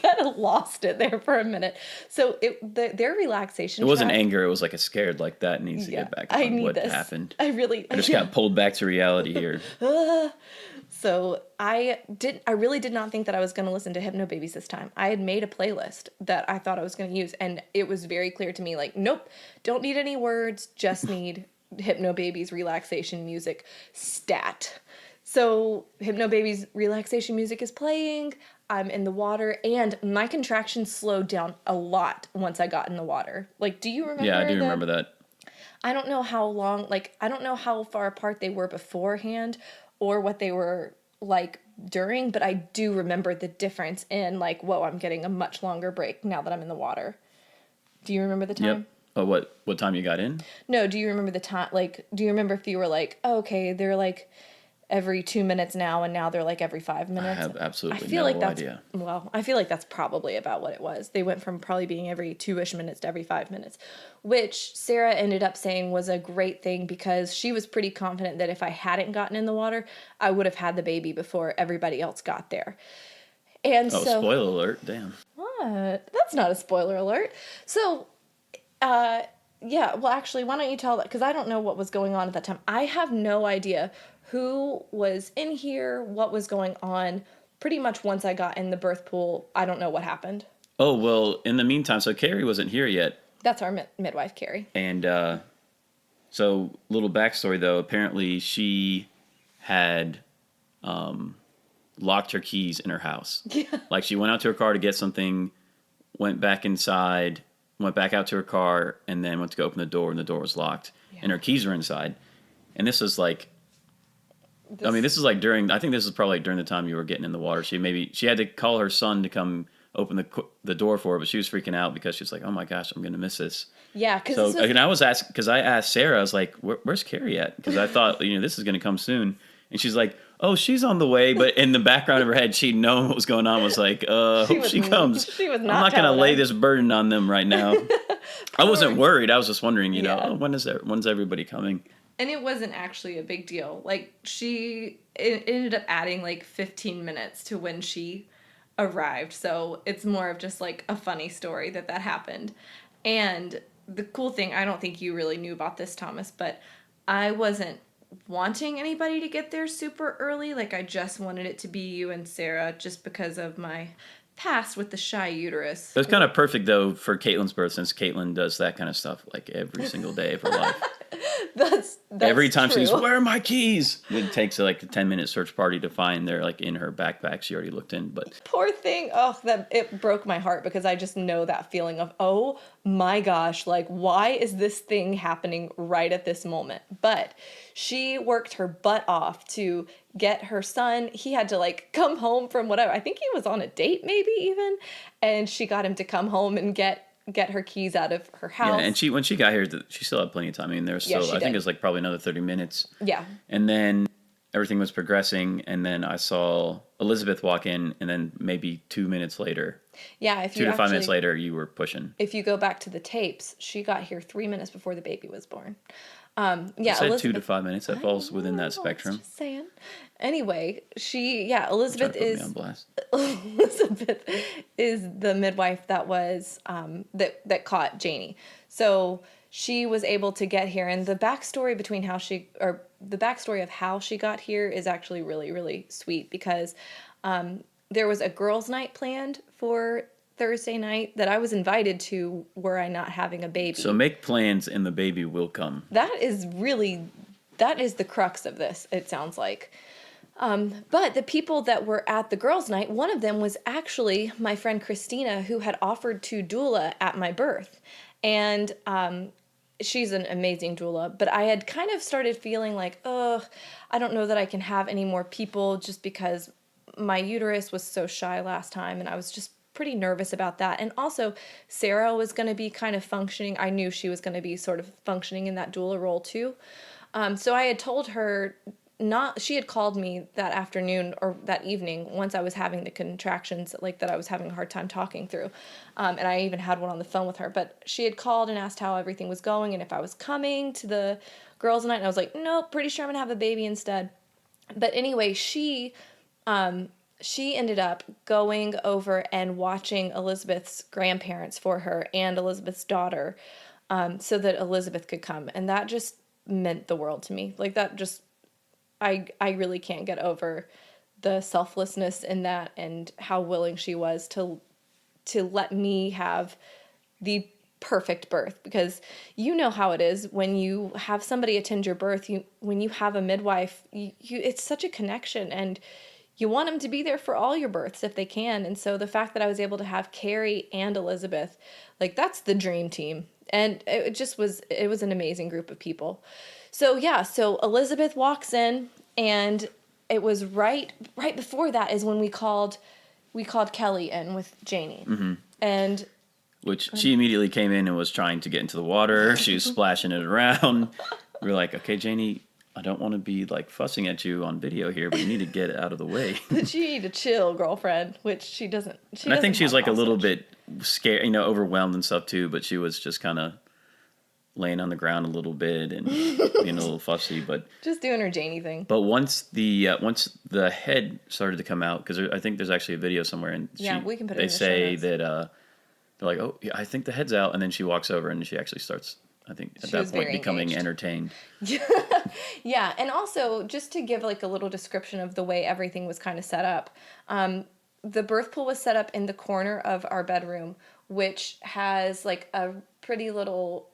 kind of lost it there for a minute. So their relaxation. It wasn't anger. It was like a scared, like that needs to get back on. I need what this. Happened? I just got pulled back to reality here. So I really did not think that I was going to listen to Hypno Babies this time. I had made a playlist that I thought I was going to use, and it was very clear to me, like, nope, don't need any words, just need Hypno Babies relaxation music stat. So Hypno Babies relaxation music is playing, I'm in the water, and my contractions slowed down a lot once I got in the water. Like, do you remember? Yeah, I do remember that. I don't know how long, I don't know how far apart they were beforehand or what they were like during, but I do remember the difference in like, whoa, I'm getting a much longer break now that I'm in the water. Do you remember the time? Yep. Oh, what time you got in? No, do you remember the time? Like, do you remember if you were like, oh, okay, they're like every 2 minutes now, and now they're like every 5 minutes? I have absolutely idea. Well, I feel like that's probably about what it was. They went from probably being every 2-ish minutes to every 5 minutes, which Sarah ended up saying was a great thing, because she was pretty confident that if I hadn't gotten in the water, I would have had the baby before everybody else got there. And so, spoiler alert, damn. What? That's not a spoiler alert. So, yeah, well, actually, why don't you tell that? Because I don't know what was going on at that time. I have no idea who was in here, what was going on. Pretty much once I got in the birth pool, I don't know what happened. Oh, well, in the meantime, so Carrie wasn't here yet. That's our midwife, Carrie. And so, little backstory, though. Apparently, she had locked her keys in her house. Yeah. Like, she went out to her car to get something, went back inside, went back out to her car, and then went to go open the door, and the door was locked. Yeah. And her keys were inside. And this was like... this is like I think this is probably during the time you were getting in the water. She had to call her son to come open the door for her, but she was freaking out because she was like, oh my gosh, I'm going to miss this. Yeah. I asked Sarah, I was like, where's Carrie at? Because I thought, this is going to come soon. And she's like, oh, she's on the way. But in the background of her head, she'd known what was going on. Was like, hope she comes. She was not. I'm not going to lay this burden on them right now. I wasn't worried. I was just wondering, when's everybody coming? And it wasn't actually a big deal. Like, it ended up adding like 15 minutes to when she arrived. So it's more of just like a funny story that happened. And the cool thing, I don't think you really knew about this, Thomas, but I wasn't wanting anybody to get there super early. Like, I just wanted it to be you and Sarah just because of my passed with the shy uterus. It was kind of perfect, though, for Katelyn's birth, since Katelyn does that kind of stuff, like, every single day of her life. That's Every time true. she's, where are my keys? It takes, like, a 10-minute search party to find they're, like, in her backpack. She already looked in, but... Poor thing. Oh, it broke my heart because I just know that feeling of, oh my gosh, like, why is this thing happening right at this moment? But she worked her butt off to get her son. He had to, like, come home from whatever. I think he was on a date, maybe even. And she got him to come home and get her keys out of her house. Yeah, and when she got here, she still had plenty of time. I mean, there was still, I think it was, like, probably another 30 minutes. Yeah. And then everything was progressing, and then I saw Elizabeth walk in, and then maybe 2 minutes later... Yeah, if you 2 to 5 minutes later, you were pushing. If you go back to the tapes, she got here 3 minutes before the baby was born. Yeah, you said Elizabeth, 2 to 5 minutes. That falls within that spectrum. Just saying. Anyway, Elizabeth is... Put me on blast. Elizabeth is the midwife that was that caught Janie. So she was able to get here, and the backstory of how she got here is actually really, really sweet because there was a girls' night planned for Thursday night that I was invited to were I not having a baby. So make plans and the baby will come. That is the crux of this, it sounds like. But the people that were at the girls' night, one of them was actually my friend Christina, who had offered to doula at my birth. And she's an amazing doula, but I had kind of started feeling like, I don't know that I can have any more people just because my uterus was so shy last time, and I was just pretty nervous about that. And also, Sarah was going to be kind of functioning. I knew she was going to be sort of functioning in that doula role too. So I had told her she had called me that afternoon or that evening once I was having the contractions, like that I was having a hard time talking through. And I even had one on the phone with her, but she had called and asked how everything was going and if I was coming to the girls' night. And I was like, nope, pretty sure I'm going to have a baby instead. But anyway, she ended up going over and watching Elizabeth's grandparents for her and Elizabeth's daughter, so that Elizabeth could come. And that just meant the world to me. Like that just, I really can't get over the selflessness in that and how willing she was to let me have the perfect birth, because you know how it is when you have somebody attend your birth, when you have a midwife, it's such a connection and you want them to be there for all your births if they can. And so the fact that I was able to have Carrie and Elizabeth, like that's the dream team. And it was an amazing group of people. So Elizabeth walks in, and it was right before that is when we called Kelly in with Janie. Mm-hmm. And which she immediately came in and was trying to get into the water. She was splashing it around. We were like, okay, Janie, I don't want to be like fussing at you on video here, but you need to get out of the way. But you need to chill, girlfriend, which she doesn't. And I think she was like a little bit scared, overwhelmed and stuff too, but she was just kind of laying on the ground a little bit and being a little fussy, but just doing her Janie thing. But once the head started to come out, because I think there's actually a video somewhere, and we can put it. They say that they're like, oh yeah, I think the head's out, and then she walks over and she actually starts, I think at that point, becoming entertained. Yeah, and also just to give like a little description of the way everything was kind of set up. The birth pool was set up in the corner of our bedroom, which has like a pretty little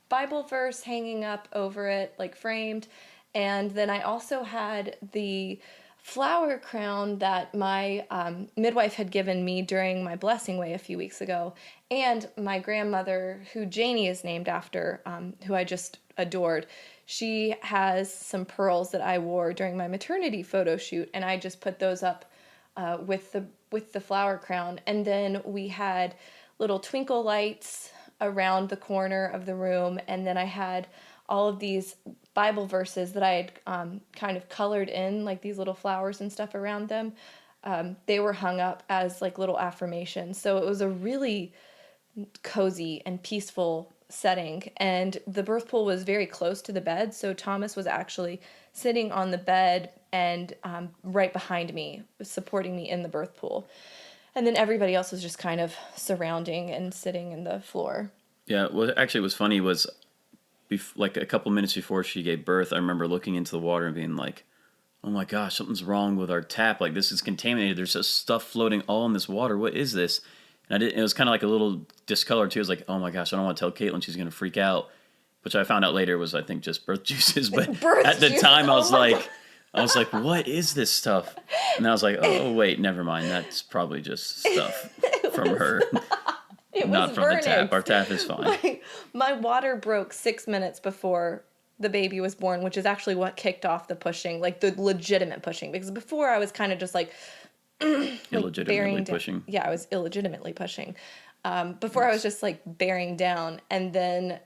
Bible verse hanging up over it, like framed. And then I also had the flower crown that my midwife had given me during my blessing way a few weeks ago. And my grandmother, who Janie is named after, who I just adored, she has some pearls that I wore during my maternity photo shoot. And I just put those up with the flower crown. And then we had little twinkle lights around the corner of the room, and then I had all of these Bible verses that I had kind of colored in, like these little flowers and stuff around them. They were hung up as like little affirmations. So it was a really cozy and peaceful setting, and the birth pool was very close to the bed, so Thomas was actually sitting on the bed and right behind me, supporting me in the birth pool. And then everybody else was just kind of surrounding and sitting in the floor. Yeah, what actually was funny was like a couple minutes before she gave birth, I remember looking into the water and being like, oh my gosh, something's wrong with our tap. Like, this is contaminated. There's just stuff floating all in this water. What is this? And it was kind of like a little discolored too. I was like, oh my gosh, I don't want to tell Katelyn, she's going to freak out. Which I found out later was, I think, just birth juices. But at the time, I was like, what is this stuff? And I was like, oh, wait, never mind. That's probably just stuff from her. Not from the tap. Our tap is fine. My water broke 6 minutes before the baby was born, which is actually what kicked off the pushing, like the legitimate pushing. Because before I was kind of just like illegitimately pushing. Yeah, I was illegitimately pushing. Before I was just like bearing down, and then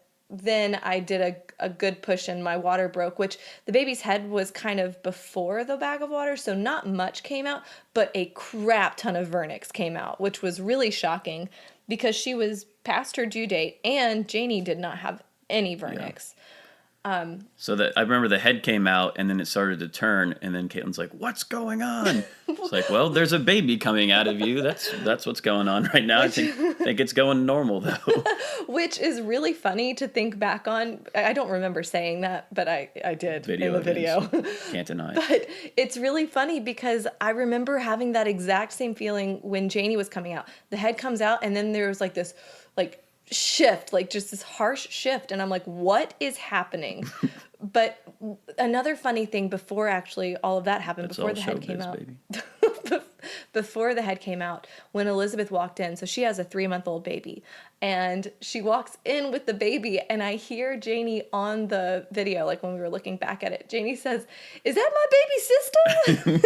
I did a good push and my water broke, which the baby's head was kind of before the bag of water, so not much came out, but a crap ton of vernix came out, which was really shocking because she was past her due date and Janie did not have any vernix. Yeah. So that I remember the head came out and then it started to turn, and then Katelyn's like, "What's going on?" It's like, "Well, there's a baby coming out of you. That's what's going on right now." I think it's going normal though. Which is really funny to think back on. I don't remember saying that, but I did in the video. Can't deny it. But it's really funny because I remember having that exact same feeling when Janie was coming out. The head comes out and then there was like this like shift, like just this harsh shift, and I'm like, what is happening? But another funny thing before actually all of that happened, before the head came out, before the head came out, when Elizabeth walked in, so she has a 3-month-old baby, and she walks in with the baby, and I hear Janie on the video, like when we were looking back at it, Janie says, "Is that my baby's system?"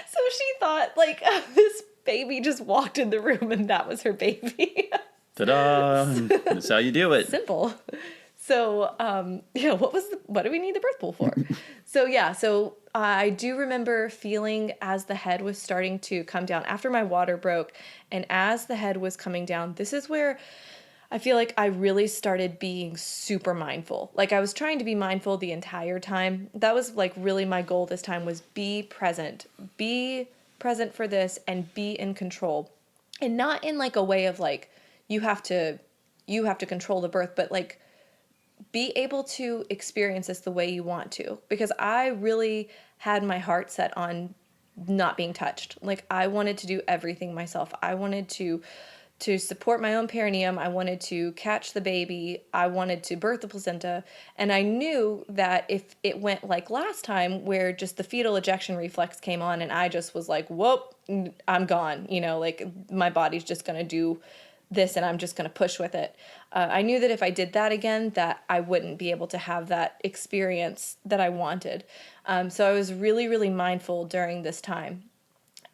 So she thought like this baby just walked in the room and that was her baby. Ta-da! That's how you do it. Simple. So, what do we need the birth pool for? So I do remember feeling as the head was starting to come down after my water broke, and as the head was coming down, this is where I feel like I really started being super mindful. Like I was trying to be mindful the entire time. That was like really my goal this time, was be present for this and be in control, and not in like a way of like, you have to control the birth, but like be able to experience this the way you want to. Because I really had my heart set on not being touched. Like I wanted to do everything myself. I wanted to support my own perineum. I wanted to catch the baby. I wanted to birth the placenta. And I knew that if it went like last time, where just the fetal ejection reflex came on and I just was like, whoop, I'm gone. You know, like my body's just going to do this and I'm just going to push with it. I knew that if I did that again, that I wouldn't be able to have that experience that I wanted. So I was really, really mindful during this time.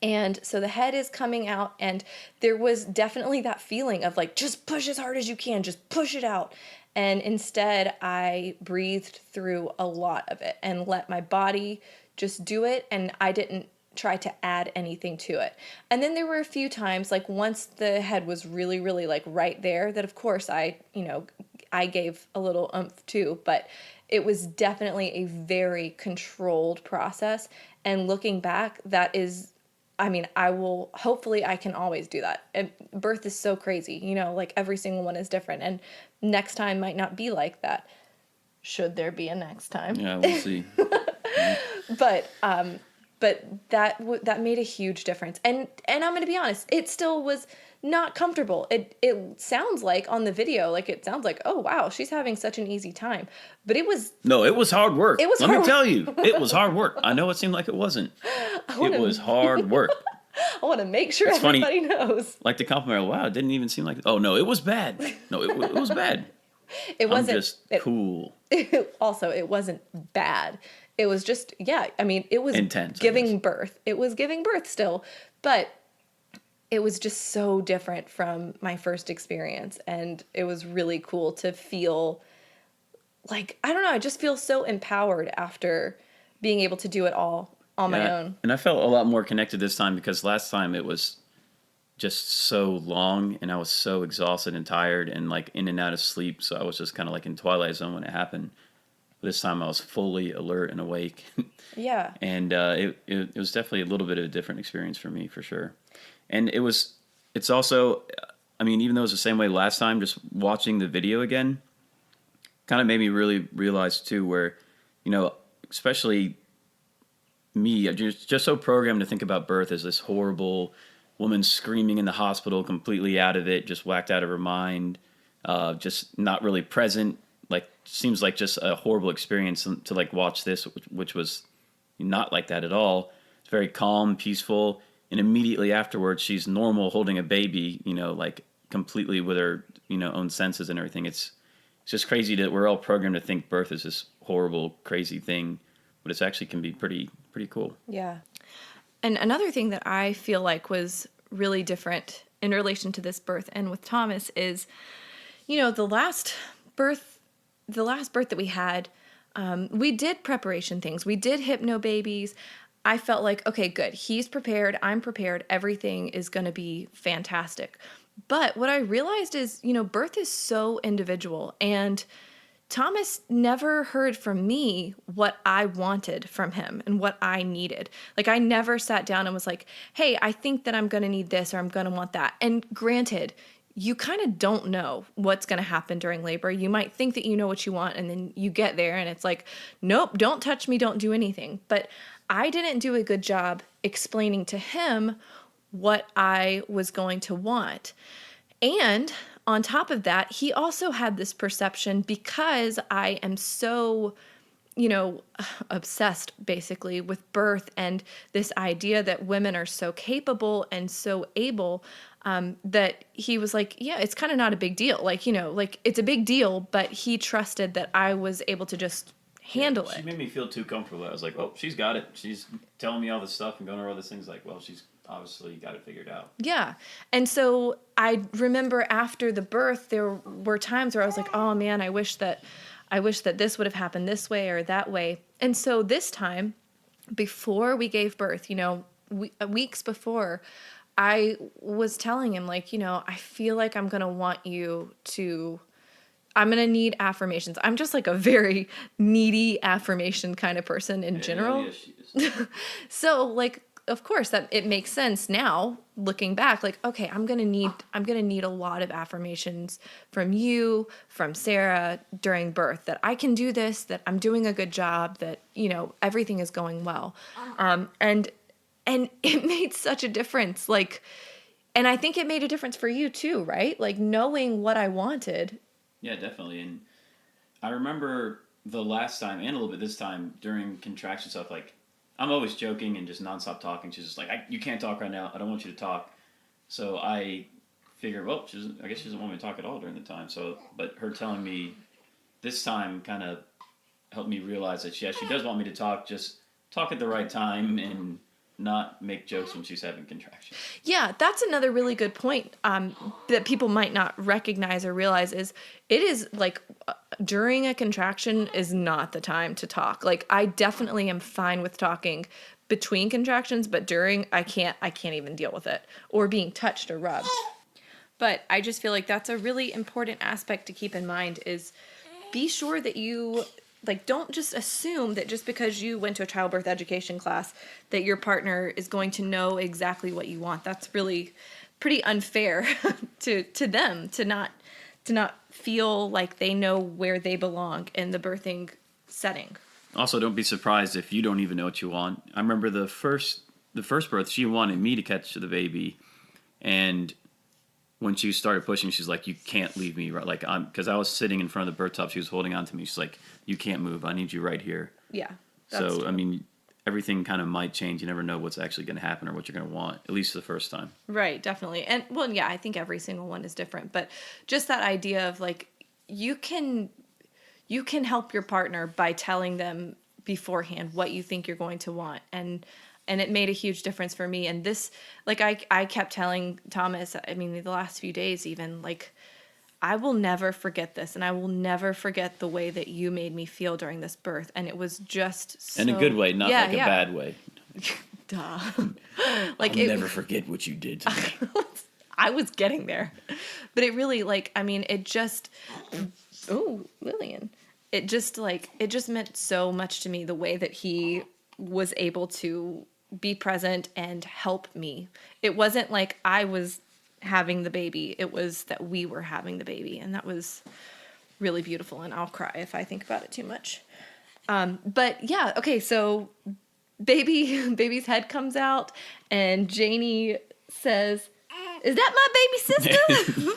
And so the head is coming out, and there was definitely that feeling of like, just push as hard as you can, just push it out. And instead I breathed through a lot of it and let my body just do it. And I didn't try to add anything to it. And then there were a few times, like once the head was really, really like right there, that of course I gave a little oomph too, but it was definitely a very controlled process. And looking back, that is, hopefully I can always do that. And birth is so crazy, like every single one is different, and next time might not be like that. Should there be a next time? Yeah, we'll see. But that made a huge difference. And I'm going to be honest, it still was not comfortable. It sounds like on the video, like it sounds like, oh wow, she's having such an easy time. But it was hard work. Let me tell you, it was hard work. I know it seemed like it wasn't. It was hard work. I want to make sure everybody knows. Like the compliment, wow, it didn't even seem like, oh no, it was bad. No, it was bad. It wasn't. I'm just cool. Also, it wasn't bad. It was just, it was intense, giving birth. It was giving birth still, but it was just so different from my first experience. And it was really cool to feel like, I don't know, I just feel so empowered after being able to do it all on my own. And I felt a lot more connected this time because last time it was just so long and I was so exhausted and tired and like in and out of sleep. So I was just kind of like in Twilight Zone when it happened. This time I was fully alert and awake. Yeah. And it was definitely a little bit of a different experience for me, for sure. And it's also, even though it was the same way last time, just watching the video again kind of made me really realize too where, especially me, I'm just so programmed to think about birth as this horrible woman screaming in the hospital, completely out of it, just whacked out of her mind, just not really present. Like, seems like just a horrible experience to like watch this, which was not like that at all. It's very calm, peaceful, and immediately afterwards, she's normal, holding a baby, like completely with her, own senses and everything. It's just crazy that we're all programmed to think birth is this horrible, crazy thing, but it actually can be pretty cool. Yeah. And another thing that I feel like was really different in relation to this birth and with Thomas is, the last birth that we had, we did preparation things. We did hypno babies. I felt like, okay, good. He's prepared. I'm prepared. Everything is going to be fantastic. But what I realized is, birth is so individual, and Thomas never heard from me what I wanted from him and what I needed. Like, I never sat down and was like, hey, I think that I'm going to need this or I'm going to want that. And granted, you kind of don't know what's going to happen during labor. You might think that you know what you want, and then you get there and it's like, nope, don't touch me, don't do anything. But I didn't do a good job explaining to him what I was going to want. And on top of that, he also had this perception, because I am so, obsessed basically with birth and this idea that women are so capable and so able, that he was like, yeah, it's kind of not a big deal. Like, like it's a big deal, but he trusted that I was able to just handle it. She made me feel too comfortable. I was like, oh, she's got it. She's telling me all this stuff and going over all these things. Like, well, she's obviously got it figured out. Yeah. And so I remember after the birth, there were times where I was like, oh man, I wish that this would have happened this way or that way. And so this time, before we gave birth, weeks before, I was telling him, like, I feel like I'm going to need affirmations. I'm just like a very needy affirmation kind of person in general. Yeah, she is. So like, of course that it makes sense now looking back, like, okay, I'm going to need a lot of affirmations from you, from Sarah during birth, that I can do this, that I'm doing a good job, that, everything is going well. And it made such a difference. Like, and I think it made a difference for you too, right? Like, knowing what I wanted. Yeah, definitely. And I remember the last time and a little bit this time during contraction stuff, like, I'm always joking and just nonstop talking. She's just like, you can't talk right now. I don't want you to talk. So I figured, well, I guess she doesn't want me to talk at all during the time. So, but her telling me this time kind of helped me realize that, she does want me to talk, just talk at the right time and not make jokes when she's having contractions. Yeah, that's another really good point, that people might not recognize or realize is it is like during a contraction is not the time to talk. Like, I definitely am fine with talking between contractions, but during, I can't even deal with it, or being touched or rubbed. But I just feel like that's a really important aspect to keep in mind, is be sure that you, like, don't just assume that just because you went to a childbirth education class that your partner is going to know exactly what you want. That's really pretty unfair to them, to not feel like they know where they belong in the birthing setting. Also, don't be surprised if you don't even know what you want. I remember the first birth, she wanted me to catch the baby, and when she started pushing, she's like, you can't leave me, right? Like, because I was sitting in front of the birth tub, she was holding on to me. She's like, you can't move. I need you right here. Yeah. So, true. I mean, everything kind of might change. You never know what's actually going to happen or what you're going to want, at least the first time. Right, definitely. And, well, yeah, I think every single one is different. But just that idea of, like, you can help your partner by telling them beforehand what you think you're going to want. And it made a huge difference for me. And this, like, I kept telling Thomas, I mean, the last few days even, like, I will never forget this, and I will never forget the way that you made me feel during this birth. And it was just so... In a good way, not a bad way. Duh. Like, I'll never forget what you did to me. I was getting there. But it really, like, I mean, it just... Oh, Lillian. It just meant so much to me, the way that he was able to be present and help me. It wasn't like I was having the baby. It was that we were having the baby. And that was really beautiful. And I'll cry if I think about it too much. But yeah, okay, so baby's head comes out, and Janie says, "Is that my baby sister?"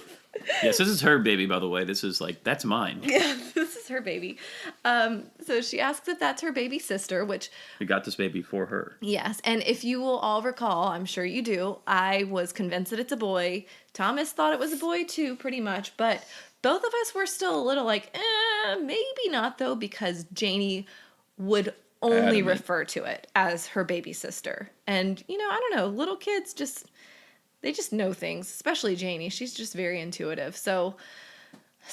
Yes, this is her baby, by the way. This is that's mine. Yeah, this is her baby. So she asks if that's her baby sister, which... We got this baby for her. Yes, and if you will all recall, I'm sure you do, I was convinced that it's a boy. Thomas thought it was a boy too, pretty much, but both of us were still a little like, maybe not though, because Janie would only refer to it as her baby sister. And, I don't know, little kids they just know things, especially Janie. She's just very intuitive. So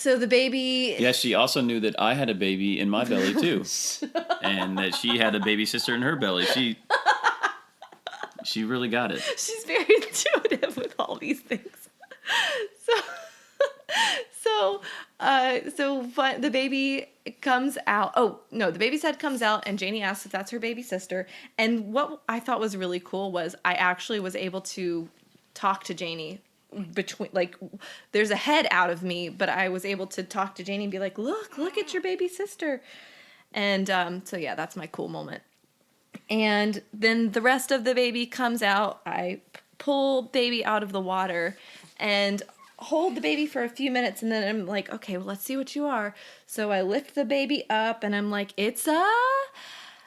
the baby... Yeah, she also knew that I had a baby in my belly, too. And that she had a baby sister in her belly. She really got it. She's very intuitive with all these things. But the baby comes out. Oh, no, the baby's head comes out, and Janie asks if that's her baby sister. And what I thought was really cool was I actually was able to talk to Janie there's a head out of me, but I was able to talk to Janie and be like, look at your baby sister. And so yeah, that's my cool moment. And then the rest of the baby comes out. I pull baby out of the water and hold the baby for a few minutes, and then I'm like, okay, well, let's see what you are. So I lift the baby up, and I'm like, it's a...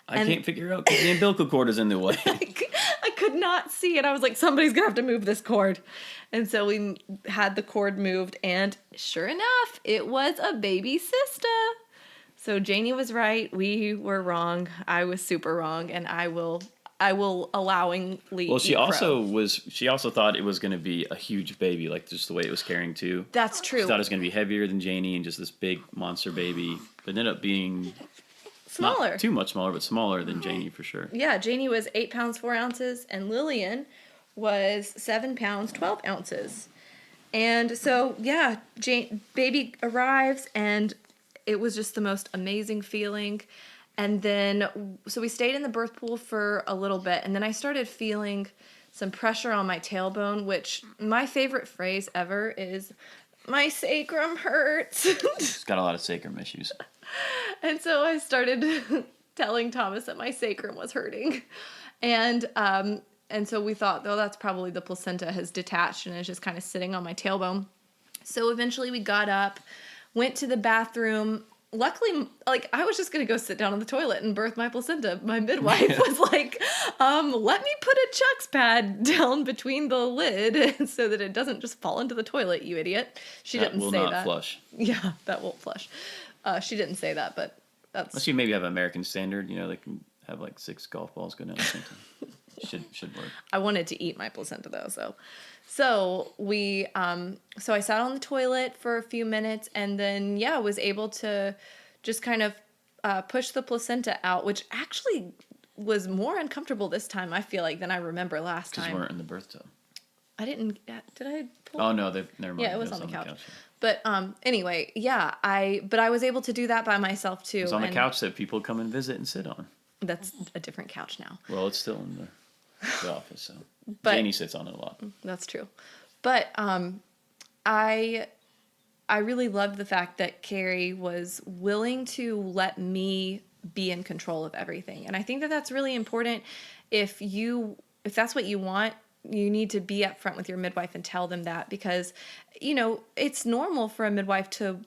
I can't figure out because the umbilical cord is in the way. I could not see it. I was like, somebody's going to have to move this cord. And so we had the cord moved, and sure enough, it was a baby sister. So Janie was right. We were wrong. I was super wrong, and I will allowingly Well, she eat also crow. she also thought it was going to be a huge baby, just the way it was carrying too. That's true. She thought it was going to be heavier than Janie and just this big monster baby. But it ended up being Smaller. Not too much smaller, but smaller than Janie for sure. Yeah, Janie was 8 pounds 4 ounces, and Lillian was 7 pounds 12 ounces. And so, yeah, baby arrives, and it was just the most amazing feeling. And then, so we stayed in the birth pool for a little bit, and then I started feeling some pressure on my tailbone, which my favorite phrase ever is, my sacrum hurts. She's got a lot of sacrum issues. And so I started telling Thomas that my sacrum was hurting. And so we thought, oh, that's probably the placenta has detached and is just kind of sitting on my tailbone. So eventually we got up, went to the bathroom. Luckily, I was just going to go sit down on the toilet and birth my placenta. My midwife was like, let me put a Chuck's pad down between the lid so that it doesn't just fall into the toilet, you idiot. She didn't say that. That will not flush. Yeah, that won't flush. She didn't say that, but that's... Unless you maybe have American Standard, they can have 6 golf balls go down the same time. Should work. I wanted to eat my placenta though, so we so I sat on the toilet for a few minutes, and then was able to just kind of push the placenta out, which actually was more uncomfortable this time, I feel like, than I remember last time. Because you weren't in the bathtub. I didn't. Did I pull? Oh no, never mind. Yeah, it was on the couch. But anyway, I was able to do that by myself too. It's on the couch that people come and visit and sit on. That's a different couch now. Well, it's still in the office, so but, Janie sits on it a lot. That's true. But I really loved the fact that Carrie was willing to let me be in control of everything. And I think that that's really important. If that's what you want, you need to be upfront with your midwife and tell them that, because it's normal for a midwife to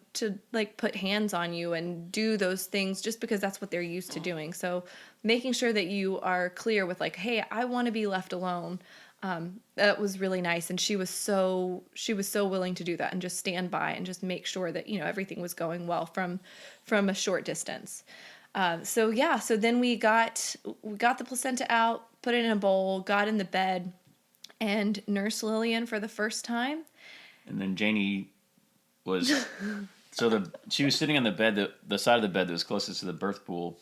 put hands on you and do those things just because that's what they're used to doing. So making sure that you are clear with hey, I want to be left alone. That was really nice, and she was so willing to do that and just stand by and just make sure that everything was going well from a short distance. So then we got the placenta out, put it in a bowl, got in the bed, and nursed Lillian for the first time. And then Janie was she was sitting on the bed, the side of the bed that was closest to the birth pool.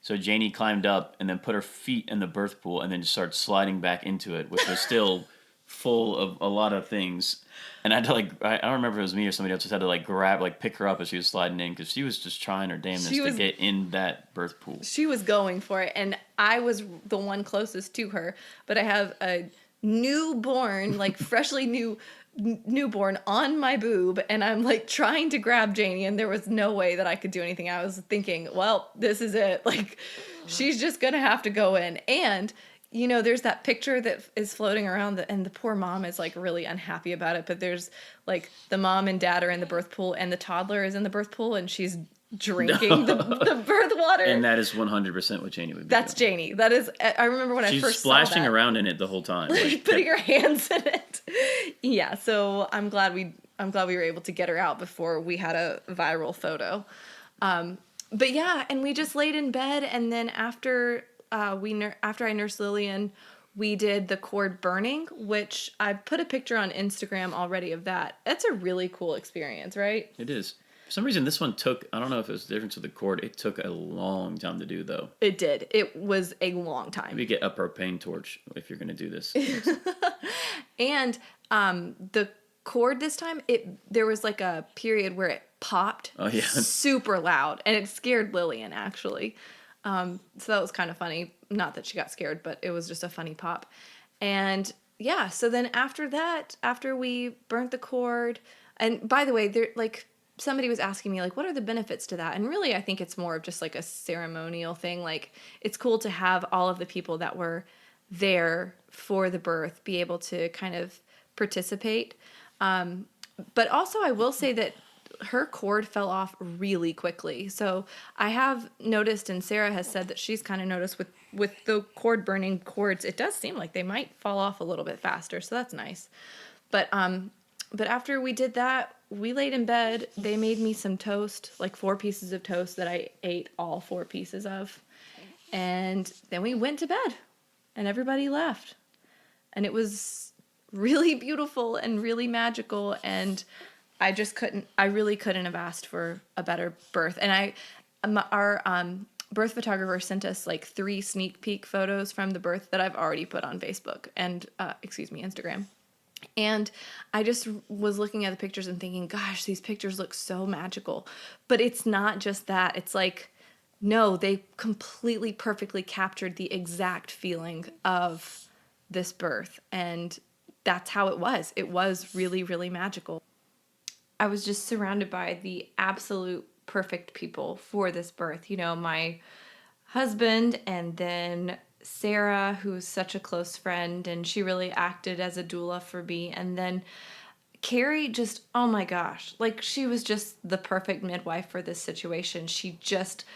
So Janie climbed up and then put her feet in the birth pool and then just started sliding back into it, which was still full of a lot of things. And I had to I don't remember if it was me or somebody else, just had to pick her up as she was sliding in, because she was just trying her damnedest to get in that birth pool. She was going for it, and I was the one closest to her, but I have a newborn, freshly new newborn on my boob, and I'm like trying to grab Janie, and there was no way that I could do anything. I was thinking, well, this is it. Like, she's just gonna have to go in. And there's that picture that is floating around, and the poor mom is like really unhappy about it. But there's like the mom and dad are in the birth pool, and the toddler is in the birth pool, and she's drinking the birth water. And that is 100% what Janie would be That's doing. Janie. That is, I remember when I first saw that. She's splashing around in it the whole time. Like putting her hands in it. Yeah, so I'm glad we were able to get her out before we had a viral photo. But yeah, and we just laid in bed, and then after I nursed Lillian, we did the cord burning, which I put a picture on Instagram already of that. That's a really cool experience, right? It is. For some reason, this one took, I don't know if it was the difference with the cord, it took a long time to do, though. It did. It was a long time. Maybe get a propane torch if you're going to do this. And the cord this time, there was like a period where it popped super loud, and it scared Lillian, actually. So that was kind of funny. Not that she got scared, but it was just a funny pop. And yeah, so then after that, after we burnt the cord, and by the way, there like somebody was asking me like, what are the benefits to that? And really, I think it's more of just like a ceremonial thing. Like, it's cool to have all of the people that were there for the birth be able to kind of participate. But also, I will say that her cord fell off really quickly. So I have noticed, and Sarah has said that she's kind of noticed with the cord burning cords, it does seem like they might fall off a little bit faster. So that's nice. But after we did that, we laid in bed. They made me some toast, like 4 pieces of toast that I ate all 4 pieces of. And then we went to bed, and everybody left. And it was really beautiful and really magical, and I really couldn't have asked for a better birth. And our birth photographer sent us like 3 sneak peek photos from the birth that I've already put on Facebook and, Instagram. And I just was looking at the pictures and thinking, gosh, these pictures look so magical. But it's not just that. It's like, no, they completely perfectly captured the exact feeling of this birth. And that's how it was. It was really, really magical. I was just surrounded by the absolute perfect people for this birth. My husband, and then Sarah, who's such a close friend, and she really acted as a doula for me. And then Carrie, just, oh my gosh, like, she was just the perfect midwife for this situation. She just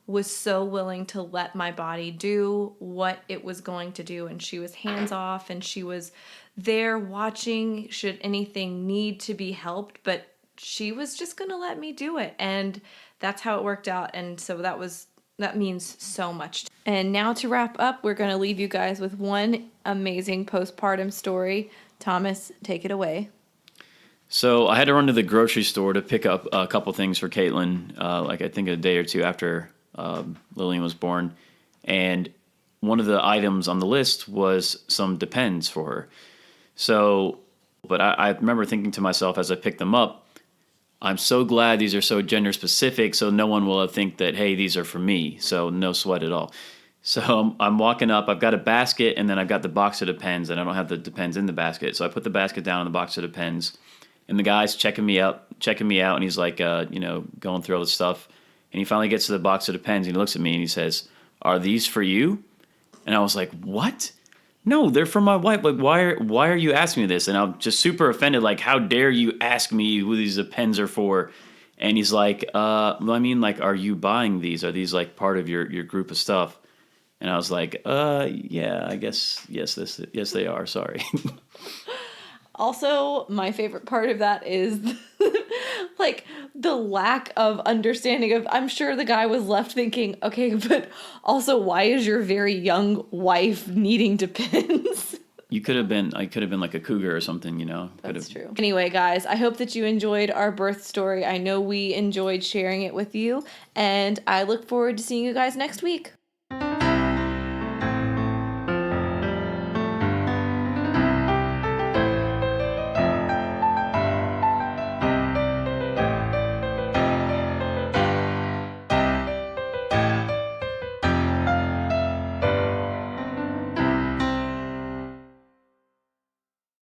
was so willing to let my body do what it was going to do. And she was hands off, and she was there watching should anything need to be helped, but she was just going to let me do it. And that's how it worked out. And so that means so much. And now to wrap up, we're going to leave you guys with one amazing postpartum story. Thomas, take it away. So I had to run to the grocery store to pick up a couple things for Katelyn, I think a day or two after Lillian was born. And one of the items on the list was some Depends for her. So, but I remember thinking to myself as I picked them up, I'm so glad these are so gender specific, so no one will think that, hey, these are for me. So no sweat at all. So I'm walking up. I've got a basket, and then I've got the box of Depends, and I don't have the Depends in the basket. So I put the basket down in the box of Depends, and the guy's checking me out, and he's like, going through all the stuff. And he finally gets to the box of Depends, and he looks at me, and he says, "Are these for you?" And I was like, "What? No, they're for my wife. Like, why are you asking me this?" And I'm just super offended. Like, how dare you ask me who these Depends are for? And he's like, are you buying these? Are these like part of your group of stuff? And I was like, yeah, I guess, yes, they are. Sorry. Also, my favorite part of that is like the lack of understanding of, I'm sure the guy was left thinking, okay, but also why is your very young wife needing Depends? I could have been like a cougar or something, That's true. Anyway, guys, I hope that you enjoyed our birth story. I know we enjoyed sharing it with you, and I look forward to seeing you guys next week.